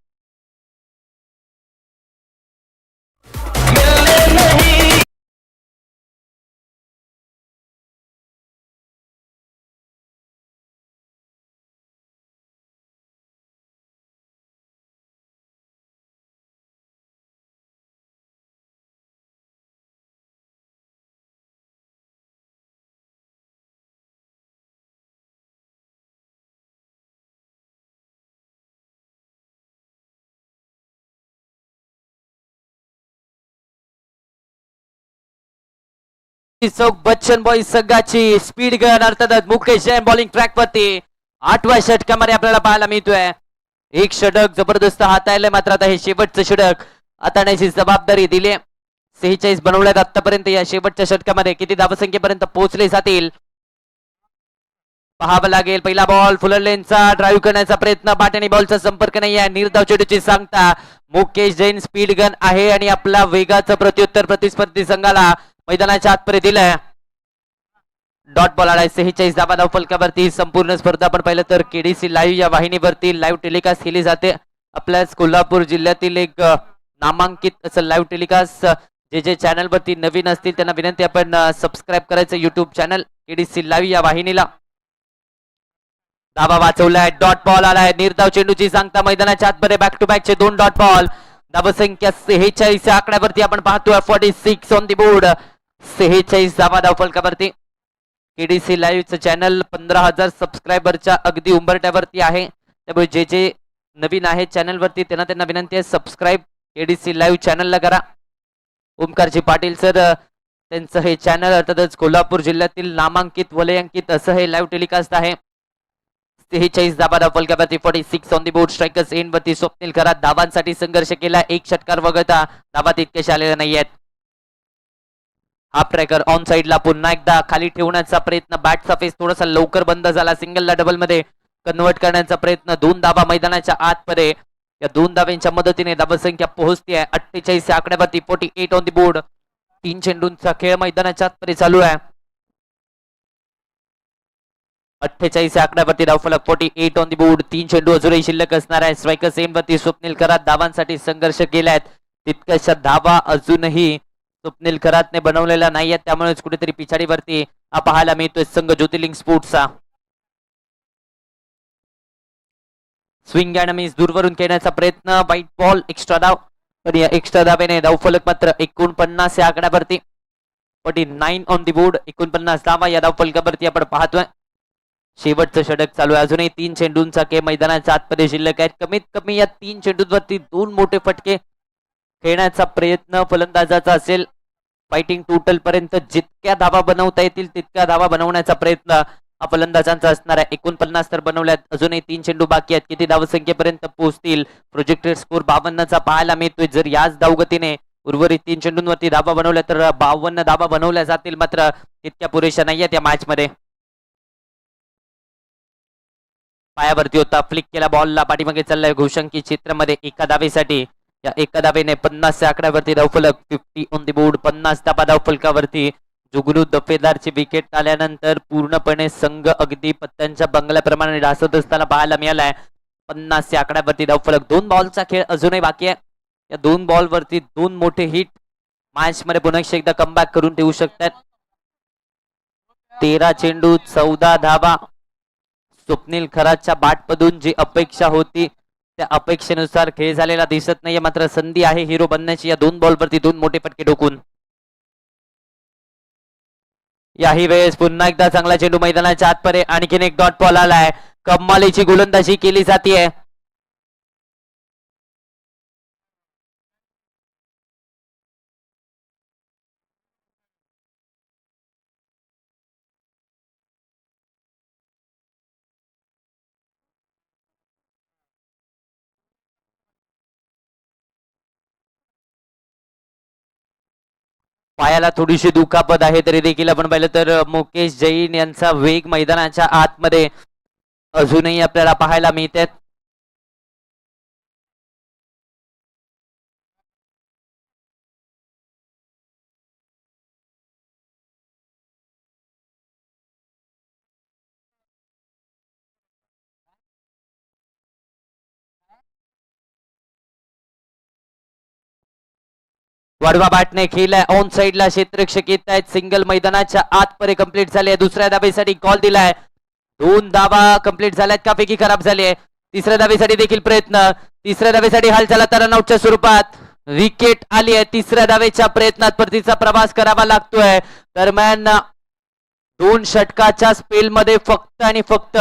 चौक बच्चन बॉईज संघाची स्पीड गन अर्थातच मुकेश जैन बॉलिंग ट्रॅक वरती 8व्या षटकामध्ये आपल्याला पाहायला मिळतोय. एक षटक जबरदस्त हाताळलंय, मात्र आता हे शेवटचं षटक हाताळण्याची जबाबदारी दिली. 46 बनवल्यात आतापर्यंत. या शेवटच्या षटकामध्ये किती धावसंख्येपर्यंत पोहोचले जातील पाहावं लागेल. पहिला बॉल फुलरलेनचा ड्राईव्ह करण्याचा प्रयत्न. बाट आणि बॉलचा संपर्क नाही आहे. निर्धाव चेंडूची सांगता मुकेश जैन स्पीड गन आहे आणि आपला वेगाचं प्रत्युत्तर प्रतिस्पर्धी संघाला मैदानाच्या आतपर्यंत दिलाय. डॉट बॉल आलाय. 46 धाबा धाव फलकावरती. संपूर्ण स्पर्धा आपण पाहिलं तर केडीसी लाईव्ह या वाहिनीवरती लाईव्ह टेलिकास्ट केली जाते. आपल्याच कोल्हापूर जिल्ह्यातील एक नामांकित असं लाईव्ह टेलिकास्ट. जे चॅनल वरती नवीन असतील त्यांना विनंती, आपण सबस्क्राईब करायचं युट्यूब चॅनल केडीसी लाईव्ह या वाहिनीला. धाबा वाचवलाय. डॉट बॉल आलाय. निर्धाव चेंडूची सांगता मैदानाच्या आतमध्ये. बॅक टू बॅकचे 2 डॉट बॉल. धावसंख्या 46 आकड्यावरती आपण पाहतोय. 46 ऑन दी बोर्ड. 46 धाबा धाव फलकावरती. केडीसी लाईव्हचं चॅनल 15,000 सबस्क्रायबरच्या अगदी उंबरट्यावरती आहे. त्यामुळे जे नवीन आहेत चॅनलवरती त्यांना विनंती आहे, सबस्क्राईब केडीसी लाईव्ह चॅनलला करा. ओमकारजी पाटील सर त्यांचं हे चॅनल अर्थातच कोल्हापूर जिल्ह्यातील नामांकित वलयांकित असं हे लाईव्ह टेलिकास्ट आहे. 46 धाबा धाव फलकावरती. 46 on the board. Strikers end वरती स्वप्नील करात धावांसाठी संघर्ष केला. एक षटकार वगळता धावा तितकेशा आलेल्या नाहीयेत. हाफ ट्रॅकर ऑन साइडला पुन्हा एकदा खाली ठेवण्याचा प्रयत्न. बॅटचा फेस थोडासा लवकर बंद झाला. सिंगलला डबल मध्ये कन्वर्ट करण्याचा प्रयत्न. 2 धाबा मैदानाच्या आतमध्ये. या 2 धाब्यांच्या मदतीने धावसंख्या पोहोचते आहे 48 आकड्यावरती. 48 ऑन दी बोर्ड. 3 चेंडूंचा खेळ मैदानाच्या आतमध्ये चालू आहे. 48 आकड्यावरती धावफलक. 48 ऑन दी बोर्ड. 3 चेंडू अजूनही शिल्लक असणार आहे. स्ट्रायकर सेम वरती स्वप्नील करात धावांसाठी संघर्ष केलाय. तितक्याशा धावा अजूनही स्वप्नील करातने बनवलेला नाहीये. त्यामुळेच कुठेतरी पिछाडीवरती हा पाहायला मिळतोय संघ ज्योतिर्लिंग स्पोर्ट्सचा. स्विंग अँड मिस दूरवरून खेळण्याचा प्रयत्न. White ball. एक्स्ट्रा धाव. पण या एक्स्ट्रा धावेने धावफलक मात्र 49 या आकड्यावरती. 49 ऑन दी बोर्ड. 49 धावा या धावफलकावरती आपण पाहतोय. शेवटचं षटक चालू आहे. अजूनही 3 चेंडूंचा खेळ मैदानाच्या आतमध्ये शिल्लक आहेत. कमीत कमी या 3 चेंडूंवरती 2 मोठे फटके खेळण्याचा प्रयत्न फलंदाजाचा असेल. फायटिंग टोटल पर्यंत जितक्या धावा बनवता येतील तितक्या धावा बनवण्याचा प्रयत्न हा फलंदाजांचा असणार आहे. 49 तर बनवल्यात. अजूनही 3 चेंडू बाकी आहेत. किती धावसंख्येपर्यंत पोहोचतील? प्रोजेक्टेड स्कोर 52चा पाहायला मिळतोय. जर याच धावगतीने उर्वरित 3 चेंडूंवरती धावा बनवल्या तर 52 धावा बनवल्या जातील. मात्र तितक्या पुरेशा नाही आहेत या मॅच मध्ये. पायावरती होता. फ्लिक केला बॉलला. पाठीमागे चाललाय घोषंकी चित्रामध्ये एका धावेसाठी. या एका धावेने 50 आकड्यावरती धावफलक. 50 on the board. 50 dhaba धावफलकावरती. Jugnu दफेदारची wicket आल्यानंतर पूर्णपणे संघ अगदी पत्त्यांच्या बंगल्याप्रमाणे ढासत असताना पाहायला मिळालाय. 50 आकड्यावरती धावफलक. 2 बॉलचा खेळ अजूनही बाकी आहे. या 2 बॉलवरती 2 मोठे हिट मॅच मध्ये पुन्हा एकदा कमबॅक करून ठेवू शकतात. 13 चेंडू 14 धावा. स्वप्नील खराच्या बॅटमधून जी अपेक्षा होती त्या अपेक्षेनुसार खेळ झालेला दिसत नाहीये. मात्र संधी आहे हिरो बनण्याची या 2 बॉलवरती 2 मोठे फटके ठोकून. याही वेळेस पुन्हा एकदा चांगला चेंडू मैदानाच्या आतपर्यंत. आणखीन एक डॉट बॉल आलाय. कमालीची गोलंदाजी केली जाते. पायाला थोडीशी दुखापत आहे तरी देखील आपण पाहिलं तर मुकेश जैन यांचा वेग मैदानाच्या आतमध्ये अजूनही आपल्याला पाहायला मिळतात. वडवा बॅटने खेळलाय ऑन साइडला. क्षेत्ररक्षक येत आहेत. सिंगल मैदानाच्या आतपर्यंत कंप्लीट झाले. दुसऱ्या धावेसाठी कॉल दिलाय. 2 धावा कंप्लीट झाल्यात का पैकी खराब झाले. तिसऱ्या धावेसाठी देखील प्रयत्न. तिसऱ्या धावेसाठी हालचाल तर रनआउटच्या स्वरूपात विकेट आली आहे. तिसऱ्या धावेच्या प्रयत्नात परतीचा प्रवास करावा लागतोय. दरम्यान 2 षटकाच्या स्पेल मध्ये फक्त आणि फक्त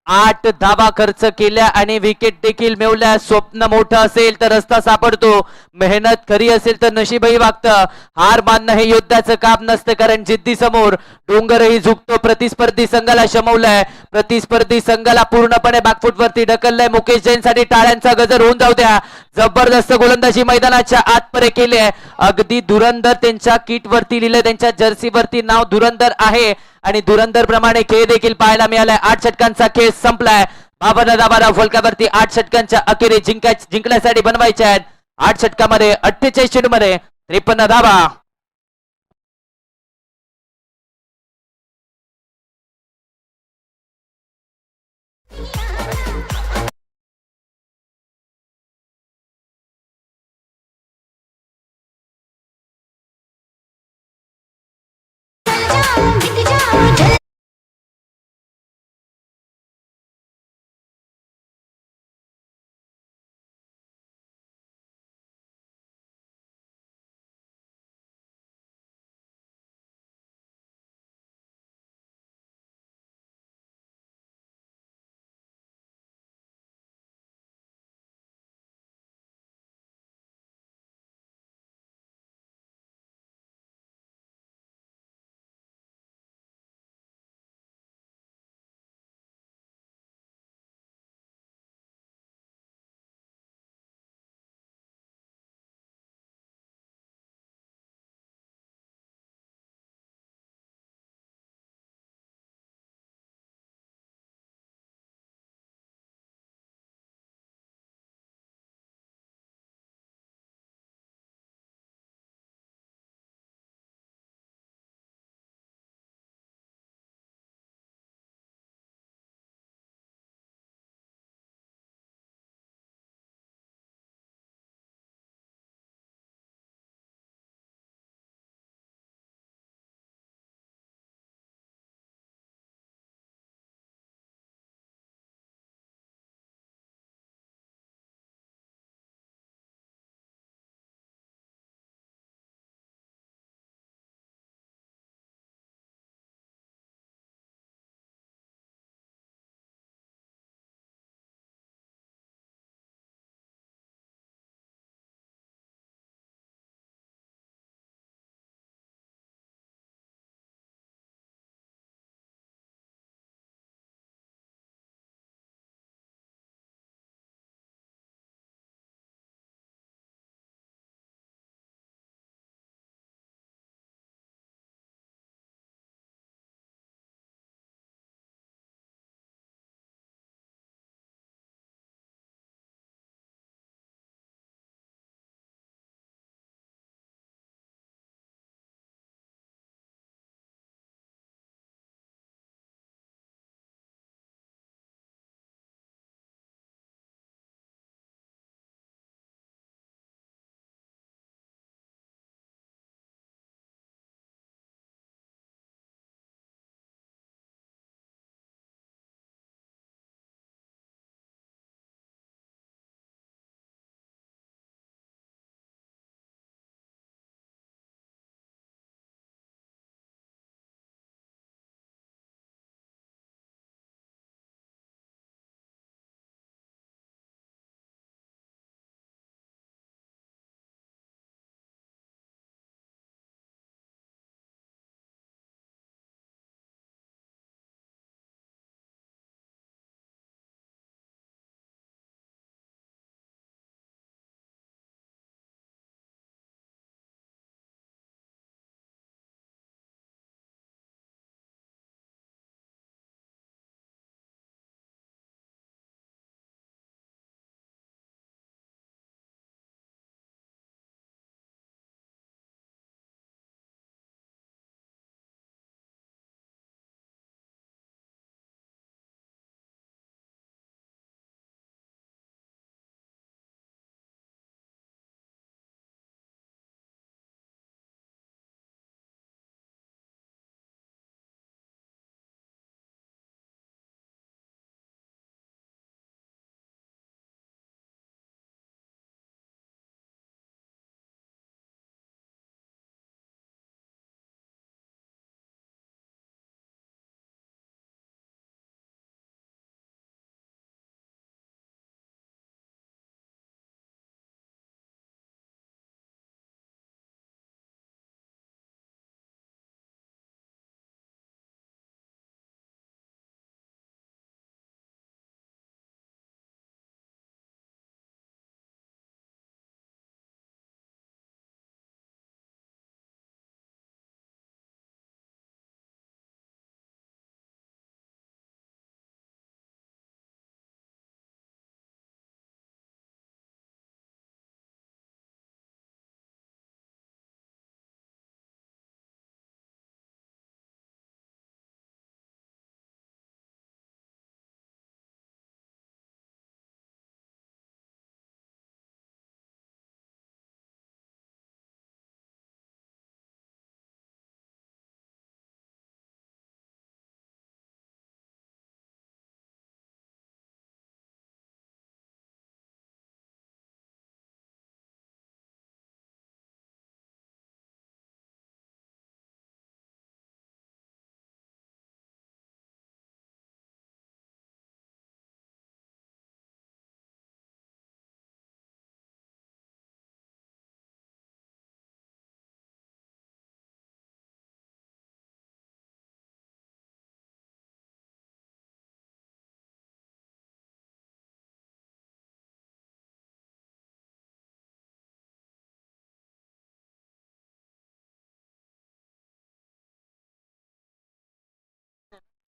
8 धावा खर्च केल्या आणि विकेट देखील मिळवल्या. स्वप्न मोठं असेल तर रस्ता सापडतो. मेहनत खरी असेल तर नशीबही वागतं. हार मानणं हे युद्धाचं काम नसतं कारण जिद्दी समोर डोंगरही झुकतो. प्रतिस्पर्धी संघाला शमवलंय. प्रतिस्पर्धी संघाला पूर्णपणे बॅकफुट वरती ढकललंय. मुकेश जैन साठी टाळ्यांचा गजर होऊन जाऊ द्या. जबरदस्त गोलंदाजी मैदानाच्या आतपर्यंत केली आहे. अगदी धुरंधर त्यांच्या किट वरती लिहिलंय. त्यांच्या जर्सी वरती नाव धुरंधर आहे आणि धुरंधर प्रमाणे खेळ देखील पाहायला मिळालाय. 8 षटकांचा खेळ संपलाय. 52 धावा फलकावरती 8 षटकांच्या अखेरी जिंकण्यासाठी बनवायच्या आहेत. 8 षटकामध्ये 48 चेंडूमध्ये 53 धावा.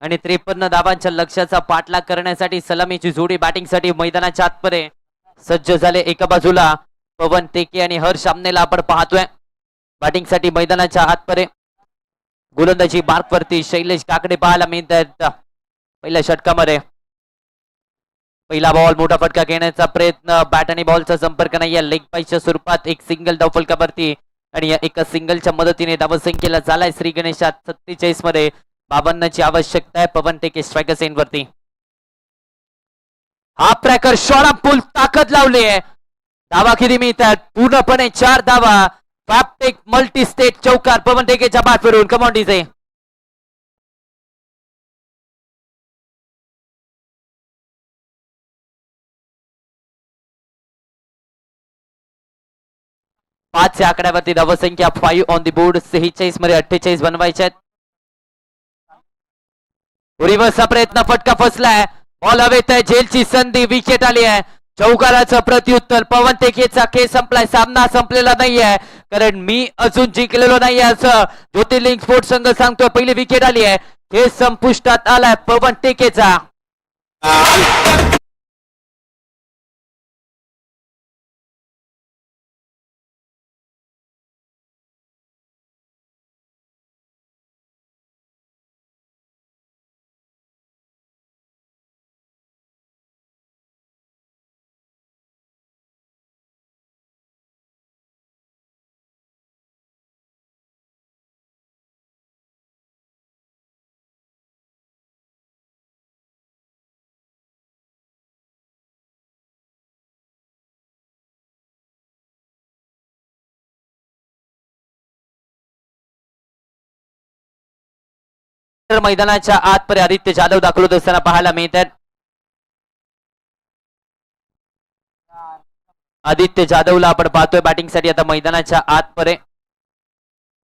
आणि 53 धावांच्या लक्ष्याचा पाठलाग करण्यासाठी सलामीची जोडी बॅटिंगसाठी मैदानाच्या आतमध्ये सज्ज झाले. एका बाजूला पवन टेके आणि हर्ष आमनेला आपण पाहतोय बॅटिंगसाठी मैदानाच्या आतमध्ये. गोलंदाजी मार्कवरती शैलेश काकडे पाहायला मिळत आहेत पहिल्या षटकामध्ये. पहिला बॉल मोठा फटका घेण्याचा प्रयत्न, बॅट आणि बॉलचा संपर्क नाहीये. लेग पाईच्या स्वरूपात एक सिंगल धावफलकावरती आणि या एका सिंगलच्या मदतीने धावसंख्येला झालाय श्री गणेशात 47 मध्ये 52ची आवश्यकता आहे. पवन टेके स्ट्रायकर सेन वरती. हा ट्रॅकर शॉर्ट फुल ताकद लावली आहे. धावा किती मिळतात? पूर्णपणे 4 धावा. फॅप्टेक मल्टी स्टेट चौकार पवन टेकेच्या बाद फिरून. Come on DJ. पाचच्या आकड्यावरती धावसंख्या 5 ऑन दी बोर्ड. 46 मध्ये 48 बनवायचे आहेत. रिव्हर्सचा प्रयत्न, फटका फसलाय. बॉल हवेत आहे. झेलची संधी, विकेट आली आहे. चौकाराचं प्रत्युत्तर. पवन टेकेचा खेळ संपलाय. सामना संपलेला नाहीये कारण मी अजून जिंकलेलो नाहीये असं ज्योतिर्लिंग स्पोर्ट्स संघ सांगतोय. पहिली विकेट आली आहे. खेळ संपुष्टात आलाय पवन टेकेचा. मैदानाच्या आतपर्यंत आदित्य जाधव दाखल असताना पाहायला मिळतात. आदित्य जाधवला आपण पाहतोय बॅटिंगसाठी आता मैदानाच्या आतपर्यंत.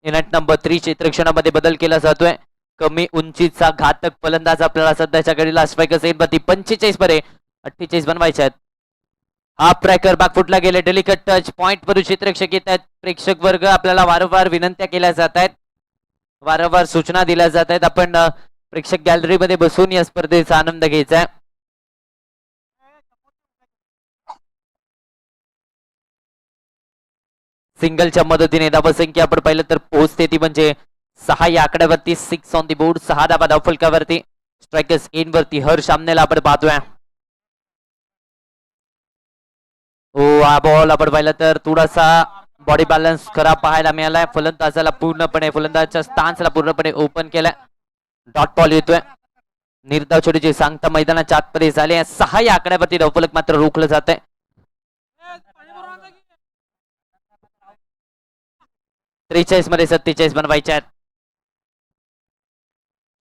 युनिट नंबर 3 चित्रक्षणामध्ये बदल केला जातोय. कमी उंचीचा घातक फलंदाज आपल्याला सध्याच्या घडीला स्ट्रायकर सेनवरती 45 मध्ये 48 बनवायचे आहेत. हाफ ट्रॅकर बॅकफुटला गेले. डेलिकेट टच पॉइंट वरून चित्रक्षक येत आहेत. प्रेक्षक वर्ग आपल्याला वारंवार विनंत्या केल्या जात आहेत, वारंवार सूचना दिल्या जात आहेत. आपण प्रेक्षक गॅलरीमध्ये बसून या स्पर्धेचा आनंद घ्यायचा आहे. सिंगलच्या मदतीने धावसंख्या आपण पाहिलं तर पोहोचते ती म्हणजे 6 या आकड्यावरती. 6 ऑन दी बोर्ड. 6 धावा धावफलकावरती. स्ट्रायकर्स इन वरती हर्ष आमनेला आपण पाहतोय. हा बॉल आपण पाहिलं तर थोडासा बॉडी बॅलन्स खराब पाहायला मिळालाय. फलंदाजाला पूर्णपणे फलंदाजच्या स्टान्सला पूर्णपणे ओपन केलाय. डॉट बॉल येतोय. निर्धाव छोटीची सांगता मैदानाच्या आतमध्ये झाले. 6 या आकड्यावरती धावफलक मात्र रोखलं जात आहे. 43 मध्ये 47 बनवायचे आहेत.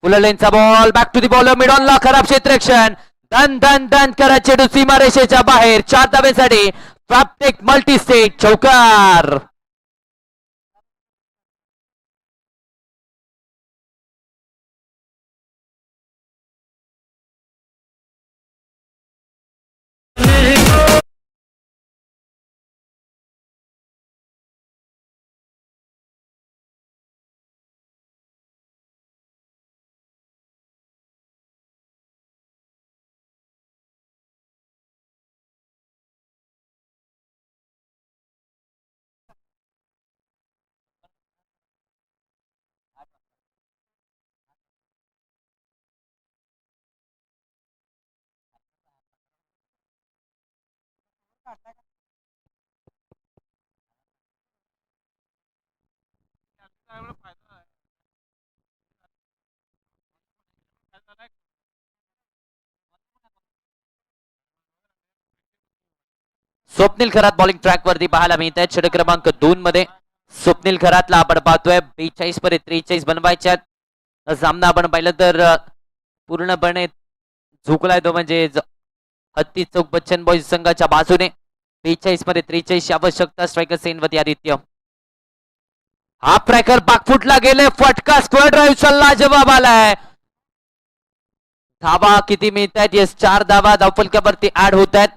फुललेनचा ball back to the bowler mid ऑनला. खराब क्षेत्ररक्षण. दन दन दन करा चेंडू सीमारेषेच्या बाहेर. 4 धावेसाठी फॅप्टेक मल्टी स्टेट चौकार. स्वप्नील खरात बॉलिंग ट्रॅक वरती पाहायला मिळत आहेत. षटक क्रमांक 2 मध्ये स्वप्नील खरातला आपण पाहतोय. 42 मध्ये 43 बनवायच्यात. सामना आपण पाहिलं तर पूर्णपणे झुकलाय तो म्हणजे हत्ती चौक बच्चन बॉईज संघाच्या बाजूने. 42 मध्ये 43 आवश्यकता स्ट्रायकर सेनवरती आदित्य. हा ट्रॅकर बॅकफुटला गेले. फटका स्क्वेअर ड्राईव्हचा लाजवाब आलाय. धावा किती मिळत आहेत? येस 4 धावा धावफलकावरती ऍड होत आहेत.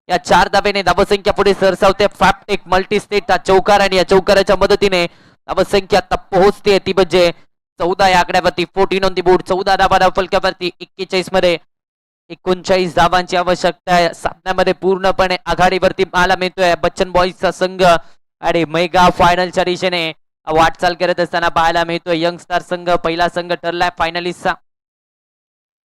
या 4 धावेने धावसंख्या पुढे सरसावते. फॅप्टेक मल्टी स्टेट चौकार आणि या चौकाराच्या मदतीने धावसंख्या आता पोहोचते ती म्हणजे 14 या आकड्यावरती 14 ऑन दी बोर्ड. 14 धाबा फलकावरती 41 मध्ये 39 धावांची आवश्यकता आहे. सामन्यामध्ये पूर्णपणे आघाडीवरती पाहायला मिळतोय बच्चन बॉईजचा संघ आणि मेगा फायनलच्या दिशेने वाटचाल करत असताना पाहायला मिळतोय यंगस्टार संघ. पहिला संघ ठरलाय फायनलिस्टचा.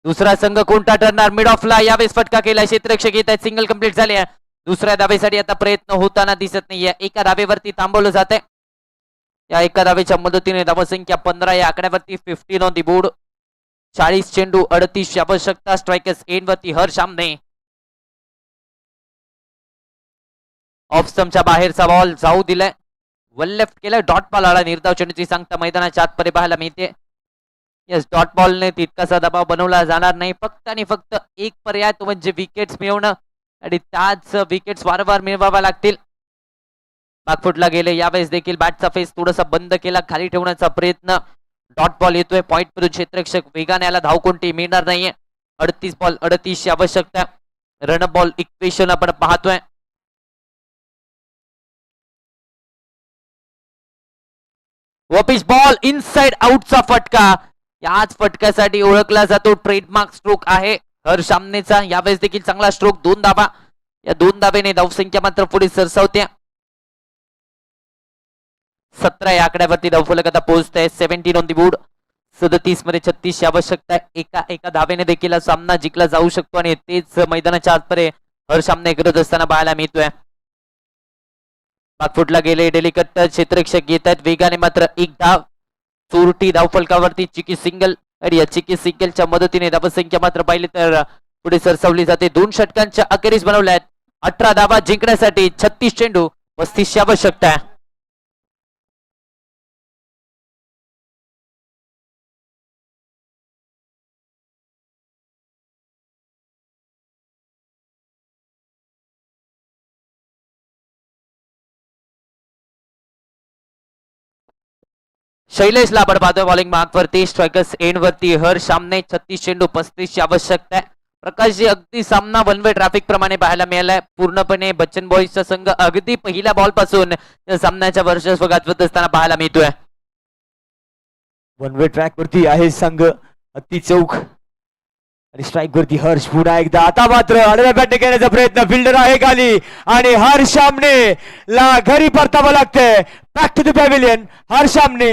दुसरा संघ कोणता ठरणार? मिड ऑफला यावेळेस फटका केला. क्षेत्ररक्षक येत आहेत. सिंगल कंप्लीट झाली आहे. दुसऱ्या धावेसाठी आता प्रयत्न होताना दिसत नाहीये. एका धावेवरती थांबवलं जाते. या एका धावेच्या मदतीने धावसंख्या 15 या आकड्यावरती 15 ऑन दी बोर्ड. 40 चेंडू 38 आवश्यकता. स्ट्रायकर्स एंड वरती हर्ष आमने. ऑफ स्टंपच्या बाहेरचा बॉल जाऊ दिलाय. वन लेफ्ट केलाय. डॉट बॉल आला. निर्धाव चेंडूची सांगता मैदानाच्या आतपर्यंत पाहायला मिळते. यस, डॉट बॉलने तितकासा दबाव बनवला जाणार नाही. फक्त आणि फक्त एक पर्याय तो म्हणजे विकेट्स मिळवणं आणि त्याच विकेट्स वारंवार मिळवाव्या लागतील. बागफुटला गेले. यावेळेस देखील बॅटचा फेस थोडासा बंद केला. खाली ठेवण्याचा प्रयत्न. डॉट बॉल येतोय. पॉइंट मधून क्षेत्ररक्षक वेगाने आला. धाव कोणती मिळणार नाहीये. 38 बॉल 38 आवश्यकता. रन बॉल इक्वेशन आपण पाहतोय. वॉपिश बॉल इनसाइड आउटचा फटका. याच फटक्यासाठी ओळखला जातो. ट्रेडमार्क स्ट्रोक आहे हर्ष आमनेचा. यावेळेस देखील चांगला स्ट्रोक. 2 धावा. या 2 धावेने धावसंख्या मात्र पुढे सरसावते. 17 या आकड्यावरती धावफलक आता पोहोचते. 17 ऑन दी बोर्ड. 37 मध्ये 36 आवश्यकता आहे. एका धावेने देखील सामना जिंकला जाऊ शकतो आणि तेच मैदानाच्या आतपर्यंत हर्ष आमने करत असताना पाहायला मिळतोय. बागफुटला गेले. डेलिकट क्षेत्ररक्षक येत आहेत वेगाने. मात्र एक धाव. चोरटी धावफलकावरती चिकी सिंगल आणि या चिकी सिंगलच्या मदतीने धावसंख्या मात्र पाहिली तर पुढे सरसावली जाते. 2 षटकांच्या अखेरीस बनवल्या आहेत. 18 धावा जिंकण्यासाठी 36 चेंडू 35 आवश्यकता आहे. शैलेशला आपण पाहतोय बॉलिंग मार्क वरती. स्ट्रायकर्स एंड वरती हर्ष आमने. 36 चेंडू 35 आवश्यकता आहे. प्रकाशजी, अगदी सामना वन वे ट्रॅफिक प्रमाणे पाहायला मिळालाय. पूर्णपणे बच्चन बॉईजचा संघ अगदी पहिल्या बॉल पासून सामन्याच्या वर्चस्व गाजवत असताना पाहायला मिळतोय. वन वे ट्रॅक वरती आहे संघ. हत्ती चौक आणि स्ट्राईक वरती हर्ष पुन्हा एकदा. आता मात्र आडव्या बॅटने घेण्याचा प्रयत्न. फिल्डर आहे खाली आणि हर्ष आमने ला घरी परतावं लागतंय. Back to the pavilion. Harsh Aamne.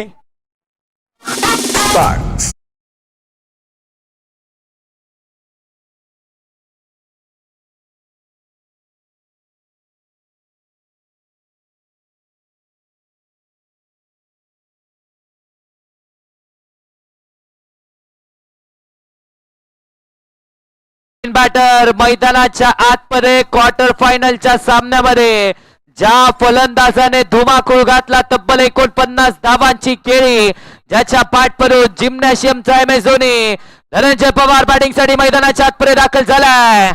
Batter मैदानाच्या आतमध्ये क्वार्टर फायनलच्या सामन्यामध्ये ज्या फलंदाजाने धुमाकूळ घातला तब्बल 49 धावांची केळी, ज्याच्या पाठपरून जिम्नॅशियमचा MS धोनी धनंजय पवार बॅटिंग साठी मैदानाच्या आतमध्ये दाखल झालाय.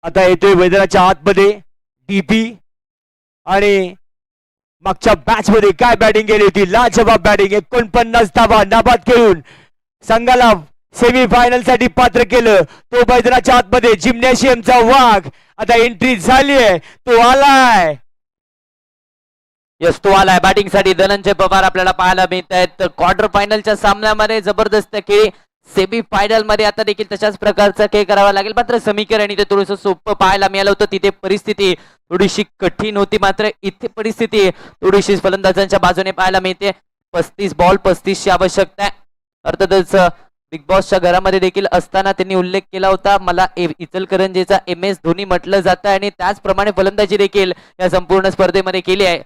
आता येतोय मैदानाच्या आतमध्ये डीपी आणि मागच्या मॅच मध्ये काय बॅटिंग केली होती. लाजवाब बॅटिंग. 49 धावा नाबाद खेळून संघाला सेमी फायनल साठी पात्र केलं. तो मैदानाच्या आतमध्ये जिम्नॅशियमचा वाघ आता एंट्री झाली आहे. तो आलाय. यस, तो आलाय बॅटिंग साठी. धनंजय पवार आपल्याला पाहायला मिळत आहेत. क्वार्टर फायनलच्या सामन्यामध्ये जबरदस्त खेळ. सेमी फायनल मध्ये आता देखील तशाच प्रकारचा खेळ करावा लागेल. मात्र समीकरण इथे थोडंसं सोपं पाहायला मिळालं होतं. तिथे परिस्थिती थोडीशी कठीण होती. मात्र इथे परिस्थिती थोडीशी फलंदाजांच्या बाजूने पाहायला मिळते. 35 बॉल 35 ची आवश्यकता आहे. अर्थातच बिग बॉसच्या घरामध्ये देखील असताना त्यांनी उल्लेख केला होता, मला इचलकरंजीचा MS धोनी म्हटलं जातं आणि त्याचप्रमाणे फलंदाजी देखील या संपूर्ण स्पर्धेमध्ये केली आहे.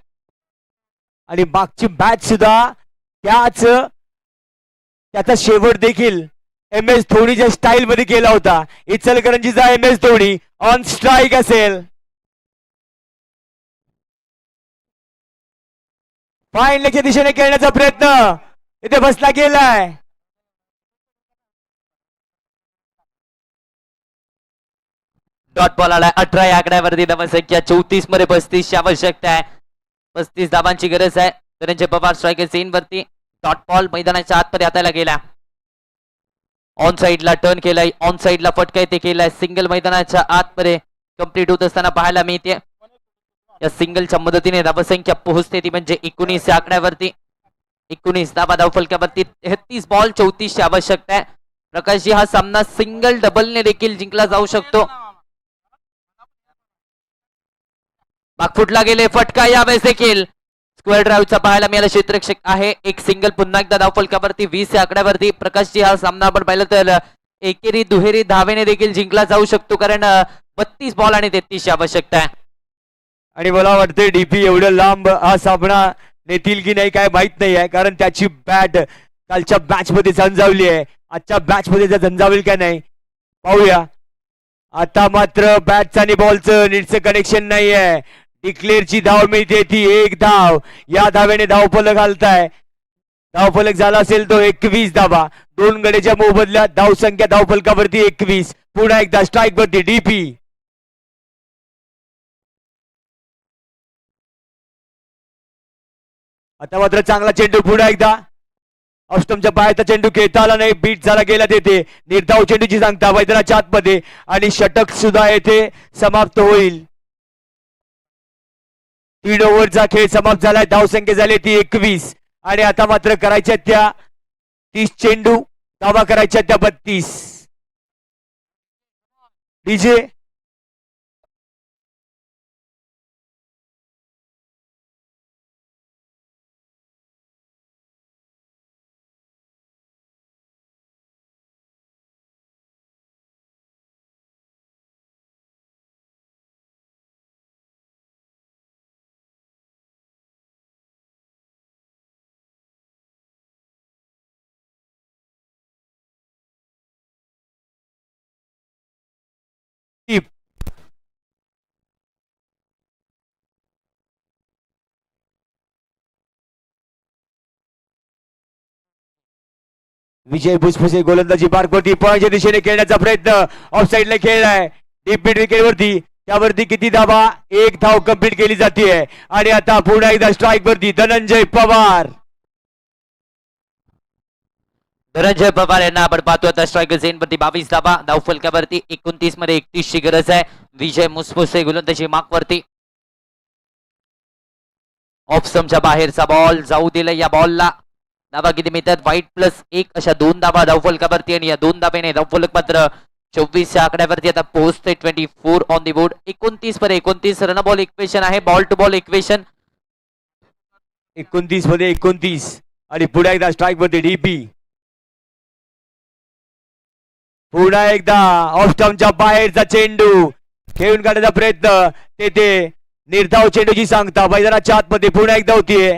आणि मागची मॅच सुद्धा त्याचा शेवट देखील MS धोनीच्या स्टाईल मध्ये केला होता. इचलकरंजीचा MS धोनी ऑन स्ट्राईक असेल. फाईनलच्या दिशेने खेळण्याचा प्रयत्न इथे बसला गेलाय. डॉट बॉल आलाय. 18 या आकड्यावरती धावसंख्या 34 मध्ये 35 ची आवश्यकता आहे. 35 धावांची गरज आहे. धनंजय पवार स्ट्रायकर सीन वरती. डॉट बॉल मैदानाच्या आतमध्ये हाताला गेला. ऑन साइडला टर्न केलाय. ऑन साइडला फटका येते केलाय. सिंगल मैदानाच्या आतमध्ये कंप्लीट होत असताना पाहायला मिळते. या सिंगलच्या मदतीने धावसंख्या पोहोचते ती म्हणजे 19 या आकड्यावरती. 19 धावा धावफलकावरती. 33 बॉल 34 ची आवश्यकता आहे. प्रकाशजी हा सामना सिंगल डबलने देखील जिंकला जाऊ शकतो. बागफुटला गेले फटका यावेळेस देखील स्क्वेअर ड्राईव्हचा पाहायला मिळाला. क्षेत्ररक्षक आहे. एक सिंगल पुन्हा एकदा धावफलकावरती 20 या आकड्यावरती. प्रकाशजी हा सामना आपण पाहिलं तर एकेरी दुहेरी धावेने देखील जिंकला जाऊ शकतो, कारण 32 बॉल आणि 33 ची आवश्यकता आहे. आणि मला वाटतं डीपी एवढं लांब हा सामना नेतील की नाही काय माहित नाही आहे, कारण त्याची बॅट कालच्या मॅच मध्ये झंझावली आहे. आजच्या मॅच मध्ये जर झंझावेल का नाही पाहूया. आता मात्र बॅटचं आणि बॉलचं नीटचं कनेक्शन नाही आहे. डिक्लेअरची धाव मिळते ती 1 धाव. या धावेने धावफलक घालताय. धावफलक झाला असेल तो 21 धावा. 2 गड्याच्या मोबदल्यात धावसंख्या धावफलकावरती 21. पुन्हा एकदा स्ट्राईक वरती डीपी. आता मात्र चांगला चेंडू पुन्हा एकदा ऑस्टमच्या बाहेरचा चेंडू खेळता आला नाही. बीट झाला गेला तेथे. निर्धाव चेंडूची सांगता मैदानाच्या आतमध्ये आणि षटक सुद्धा येथे समाप्त होईल. 3 ओव्हरचा खेळ समाप्त झालाय. धावसंख्या झाली ती 21 आणि आता मात्र करायच्या त्या 30 चेंडू. धावा करायच्या त्या 32. डीजे विजय भुसभुसे गोलंदाजी मार्गवरती पॉईंटच्या दिशेने खेळण्याचा प्रयत्न ऑफ साइडला खेळलाय. डीप मिड विकेट वरती. त्यावरती किती धावा? 1 धाव कंप्लीट केली जाते आणि आता पुन्हा एकदा स्ट्राईक वरती धनंजय पवार. धनंजय पवार यांना आपण पाहतो आता स्ट्रायकर झेन वरती 22 धावा. धावफलकावरती 29 मध्ये 31 ची गरज आहे. विजय मुसमुसे गोलंदाजी मार्क वरती. ऑफ स्टंपच्या बाहेरचा बॉल जाऊ दिला. या बॉलला धावा किती मिळतात? वाईट +1 अशा 2 धावा धावफलकावरती आणि या 2 धाब्याने धावफलक मात्र 24 या आकड्यावरती आता पोहोचते. 24 ऑन दी बोर्ड. 29 मध्ये 29 रन बॉल इक्वेशन आहे. Ball to ball equation. 29 मध्ये 29 आणि पुन्हा एकदा स्ट्राईक वरती डीपी. पुन्हा एकदा ऑफ स्टंपच्या बाहेरचा चेंडू खेळून काढण्याचा प्रयत्न. तेथे निर्धाव चेंडूची सांगता मैदानाच्या आतमध्ये पुन्हा एकदा होतीये.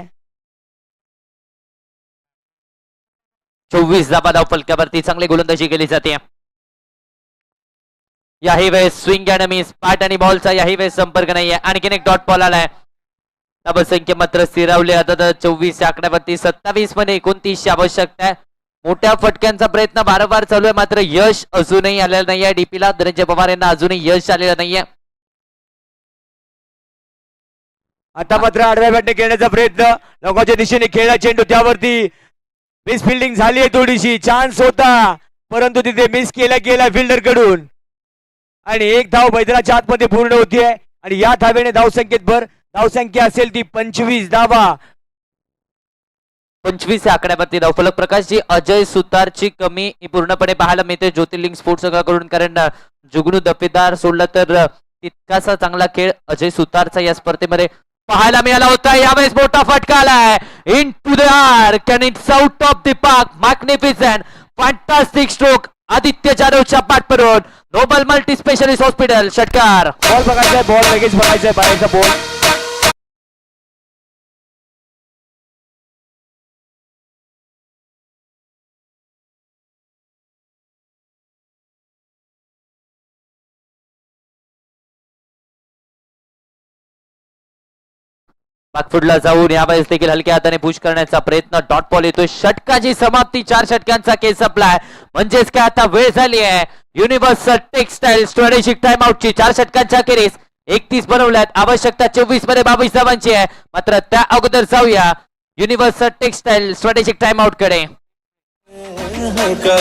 24 धाबा धावफलकावरती चांगली गोलंदाजी केली जाते. याही वेळेस स्विंग अँड मिस. पॅट आणि बॉलचा याही वेळेस संपर्क नाहीये. आणखीन एक डॉट बॉल आलाय. धावसंख्या मात्र स्थिरावली. आता 24 या आकड्यावरती 27 मध्ये 29 ची आवश्यकता आहे. मोठ्या फटक्यांचा प्रयत्न वारंवार चालू आहे, मात्र यश अजूनही आलेलं नाहीये डीपीला. धनंजय पवार यांना अजूनही यश आलेलं नाहीये. आता मात्र आडव्या बॅटने खेळण्याचा प्रयत्न. लोकांच्या दिशेने खेळला चेंडू. त्यावरती मिस फिल्डिंग झाली आहे. थोडीशी चान्स होता परंतु तिथे मिस केला गेला फिल्डर कडून आणि 1 धाव मैदानाच्या आतमध्ये पूर्ण होतीये आणि या धावेने धावसंख्येत भर. धावसंख्या असेल ती 25 धावा. 25 या आकड्यावरती धावफलक. प्रकाशजी अजय सुतारची कमी पूर्णपणे पाहायला मिळते ज्योतिर्लिंग स्पोर्ट्स संघाकडून, कारण जुगनू दफेदार सोडला तर तितकासा चांगला खेळ अजय सुतारचा या स्पर्धेमध्ये पाहायला मिळाला होता. यावेळेस मोठा फटका आलाय. Into the arc and it's out of the park. Magnificent, fantastic stroke. Aditya जाधवच्या पाठपरून नोबल मल्टी स्पेशालिस्ट हॉस्पिटल षटकार. बॉल बघायचा. बॉल लगेच बघायचा. बाहेरचा बॉल. बागफुटला जाऊन यावेळेस देखील हलक्या हाताने पुश करण्याचा प्रयत्न. डॉट बॉल येतोय. षटकाची समाप्ती. 4 षटकांचा केस संपलाय. म्हणजेच काय आता वेळ झाली आहे युनिव्हर्सल टेक्सटाईल स्ट्रॅटेजिक टाइम आउटची. 4 षटकांच्या अखेरीस 31 बनवल्यात. आवश्यकता 24 मध्ये 22 धावांची आहे. मात्र त्या अगोदर जाऊया universal textile strategic time out कडे.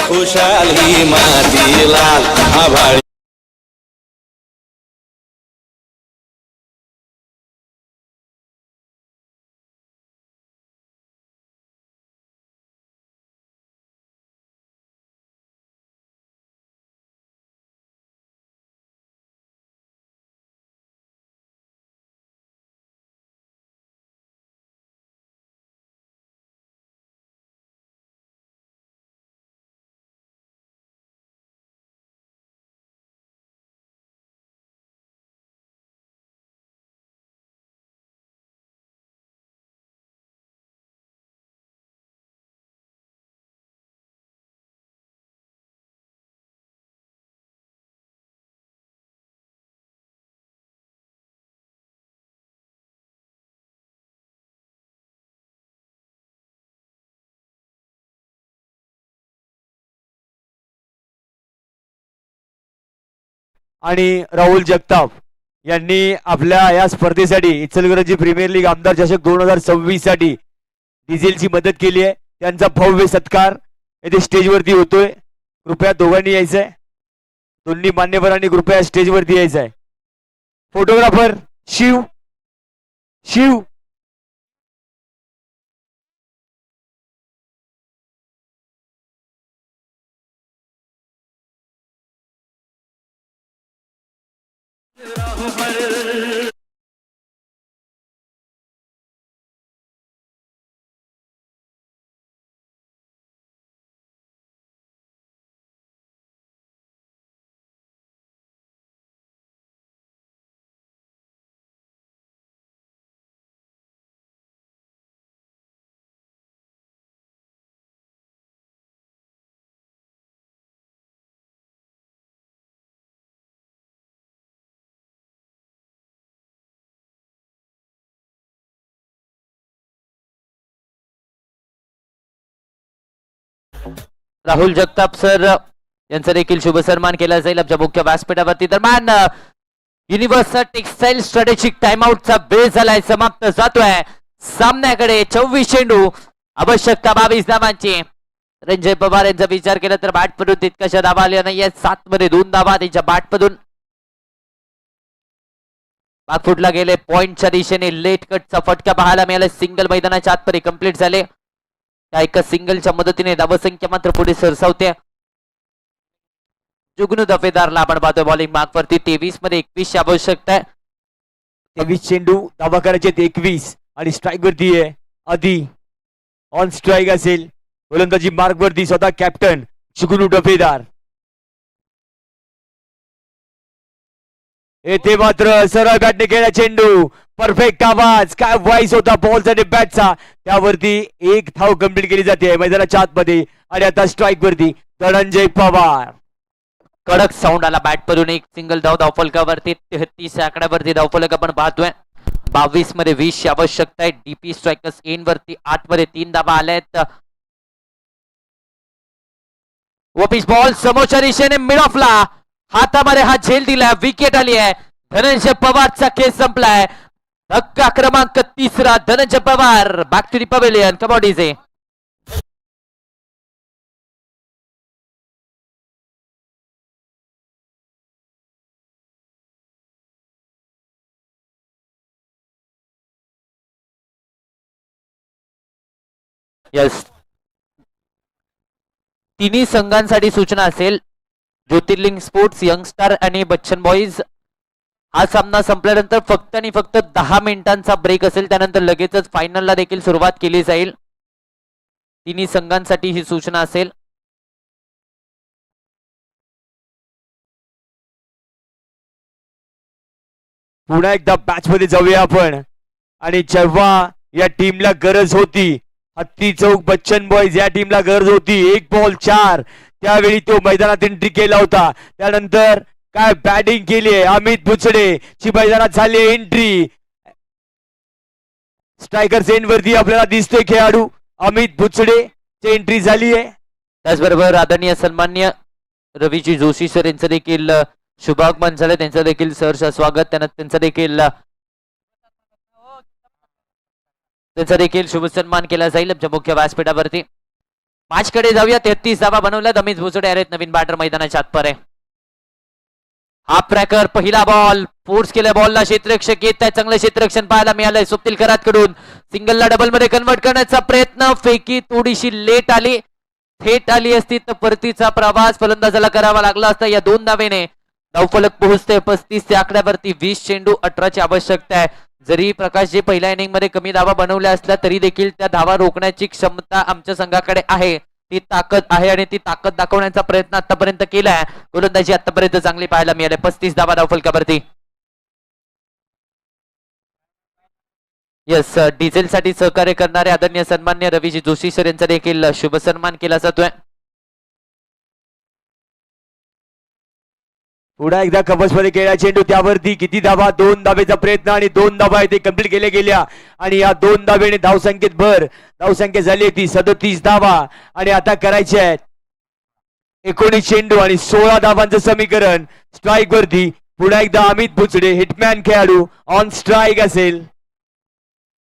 खुशाली माती लाल आभाळ आणि राहुल जगताप यांनी आपल्या या स्पर्धेसाठी इचलकरंजी प्रीमियर लीग आमदार चषक 2026 साठी डिझेलची मदत केली आहे. त्यांचा भव्य सत्कार येथे स्टेजवरती होतोय. कृपया दोघांनी यायचंय. दोन्ही मान्यवरांनी कृपया स्टेजवरती यायचंय. फोटोग्राफर शिव शिव राहुल जगताप सर यांचा देखील शुभ सन्मान केला जाईल आमच्या मुख्य व्यासपीठावरती. दरम्यान युनिव्हर्सल टेक्सटाईल स्ट्रॅटेजिक टाइमआउटचा वेळ झालाय, समाप्त जातोय. सामन्याकडे 24 चेंडू, आवश्यकता 22 धावांची. रणजय पवार यांचा विचार केला तर बॅटमधून तितकाशा धावा आल्या नाहीये. 7 मध्ये 2 धावा त्यांच्या बॅटमधून. बागफुटला गेले पॉइंटच्या दिशेने. लेट कटचा फटका पाहायला मिळाला. सिंगल मैदानाच्या आतमध्ये कंप्लीट झाले. त्या एका सिंगलच्या मदतीने धावसंख्या मात्र पुढे सरसावते. जुगनू दफेदारला आपण पाहतोय बॉलिंग मार्कवरती. 23 मध्ये 21 आवश्यकता आहे. 23 चेंडू, धावा करायचे 21 आणि स्ट्राईक वरती आहे आधी. ऑन स्ट्राईक असेल. गोलंदाजी मार्क वरती स्वतः कॅप्टन जुगनू दफेदार. येथे मात्र सरळ बॅटने केला चेंडू. परफेक्ट आवाज, काय व्हाईस होता बॉलचा आणि बॅटचा. त्यावरती एक धाव कंप्लीट केली जाते मैदानाच्या आतमध्ये. आणि आता स्ट्राईक वरती धनंजय पवार. कडक साऊंड आला बॅटमधून. एक सिंगल धाव धावफलकावरती. 33 आकड्यावरती धावफलक आपण पाहतोय. 22 मध्ये 20 ची आवश्यकता आहे. डीपी स्ट्रायकर्स एन वरती 8 मध्ये 3 धावा आल्यात. वॉपिस बॉल समोरच्या दिशेने मिड ऑफला. हातामध्ये हा झेल दिलाय. विकेट आली आहे. धनंजय पवारचा खेळ संपलाय. धक्का क्रमांक 3. Dhananjay Pawar back to the pavilion. कबड्डीचे यस. तिन्ही संघांसाठी सूचना असेल. ज्योतिर्लिंग स्पोर्ट्स, यंगस्टार आणि बच्चन बॉईज. हा सामना संपल्यानंतर फक्त आणि फक्त 10 मिनिटांचा ब्रेक असेल. त्यानंतर लगेचच फायनलला देखील सुरुवात केली जाईल. तिन्ही संघांसाठी ही सूचना असेल. पुन्हा एकदा मॅच मध्ये जाऊया आपण. आणि जेव्हा या टीमला गरज होती, हत्ती चौक बच्चन बॉईज या टीमला गरज होती 1 बॉल 4, त्यावेळी तो मैदानात एंट्री केला होता. त्यानंतर काय बॅटिंग केली आहे अमित बुचडे ची मैदानात झाली एंट्री. स्ट्रायकर एंड वरती आपल्याला दिसतोय खेळाडू अमित बुचडे ची एंट्री झाली आहे. त्याचबरोबर आदरणीय सन्मान्य रवीजी जोशी सर यांचं देखील शुभागमन झालं. त्यांचं देखील सहर्ष स्वागत. त्यांचा देखील शुभ सन्मान केला जाईल आमच्या मुख्य व्यासपीठावरती. मॅचकडे जाऊया. 33 धावा बनवल्यात. अमित भुसडे आहेत नवीन बॅटर मैदानाच्या आतपर आहे. हाफ ट्रॅकर पहिला बॉल फोर्स केल्या बॉलला क्षेत्ररक्षक येत आहे. चांगलं क्षेत्ररक्षण पाहायला मिळालंय स्वप्नील करात कडून. सिंगलला डबल मध्ये कन्वर्ट करण्याचा प्रयत्न. फेकी थोडीशी लेट आली. थेट आली असती तर परतीचा प्रवास फलंदाजाला करावा लागला असता. या 2 धावेने धावफलक पोहोचते 35 च्या आकड्यावरती. 20 चेंडू 18 ची आवश्यकता आहे. जरी प्रकाशजी पहिल्या इनिंग मध्ये कमी धावा बनवल्या असल्या तरी देखील त्या धावा रोखण्याची क्षमता आमच्या संघाकडे आहे. ती ताकद आहे आणि ती ताकद दाखवण्याचा प्रयत्न आतापर्यंत केलाय. गोलंदाजी आतापर्यंत चांगली पाहायला मिळाली. 35 धावा धावफलकावरती. यस. डिझेल साठी सहकार्य करणारे आदरणीय सन्मान्य रवीजी जोशी सर यांचा देखील शुभ सन्मान केला जातोय. पुन्हा एकदा कबस मध्ये केला चेंडू. त्यावरती किती धावा? 2 धावेचा प्रयत्न आणि 2 धावा आहे ते कंप्लीट केल्या गेल्या. आणि या 2 धावेने धावसंख्येत भर. धावसंख्या झाली ती 37 धावा. आणि आता करायचे आहेत 19 चेंडू आणि 16 धावांचं समीकरण. स्ट्राईक वरती पुन्हा एकदा अमित बुचडे हिटमॅन खेळाडू ऑन स्ट्राईक असेल.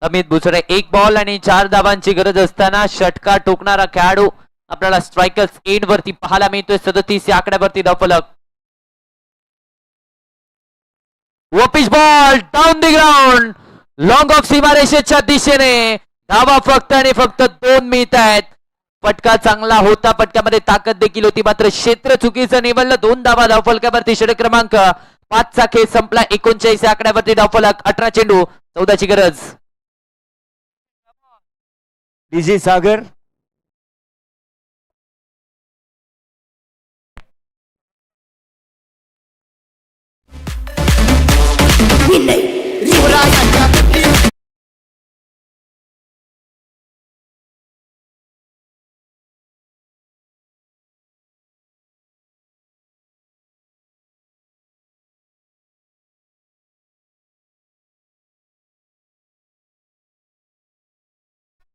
अमित बुचडे 1 बॉल आणि 4 धावांची गरज असताना षटकार टोकणारा खेळाडू आपल्याला स्ट्रायकर्स एंड वरती पाहायला मिळतोय. 37 या आकड्यावरती धावफलक. वॉपिश ball down the ground, long off सीमारेषेच्या दिशेने. धावा फक्त आणि फक्त 2 मिळत आहेत. फटका चांगला होता, फटक्यामध्ये ताकद देखील होती, मात्र क्षेत्र चुकीचं निवडलं. 2 धावा धावफलकावरती. षटक क्रमांक 5 चा खेळ संपला. 39 या आकड्यावरती धावफलक. 18 चेंडू 14 ची गरज. डीजे सागर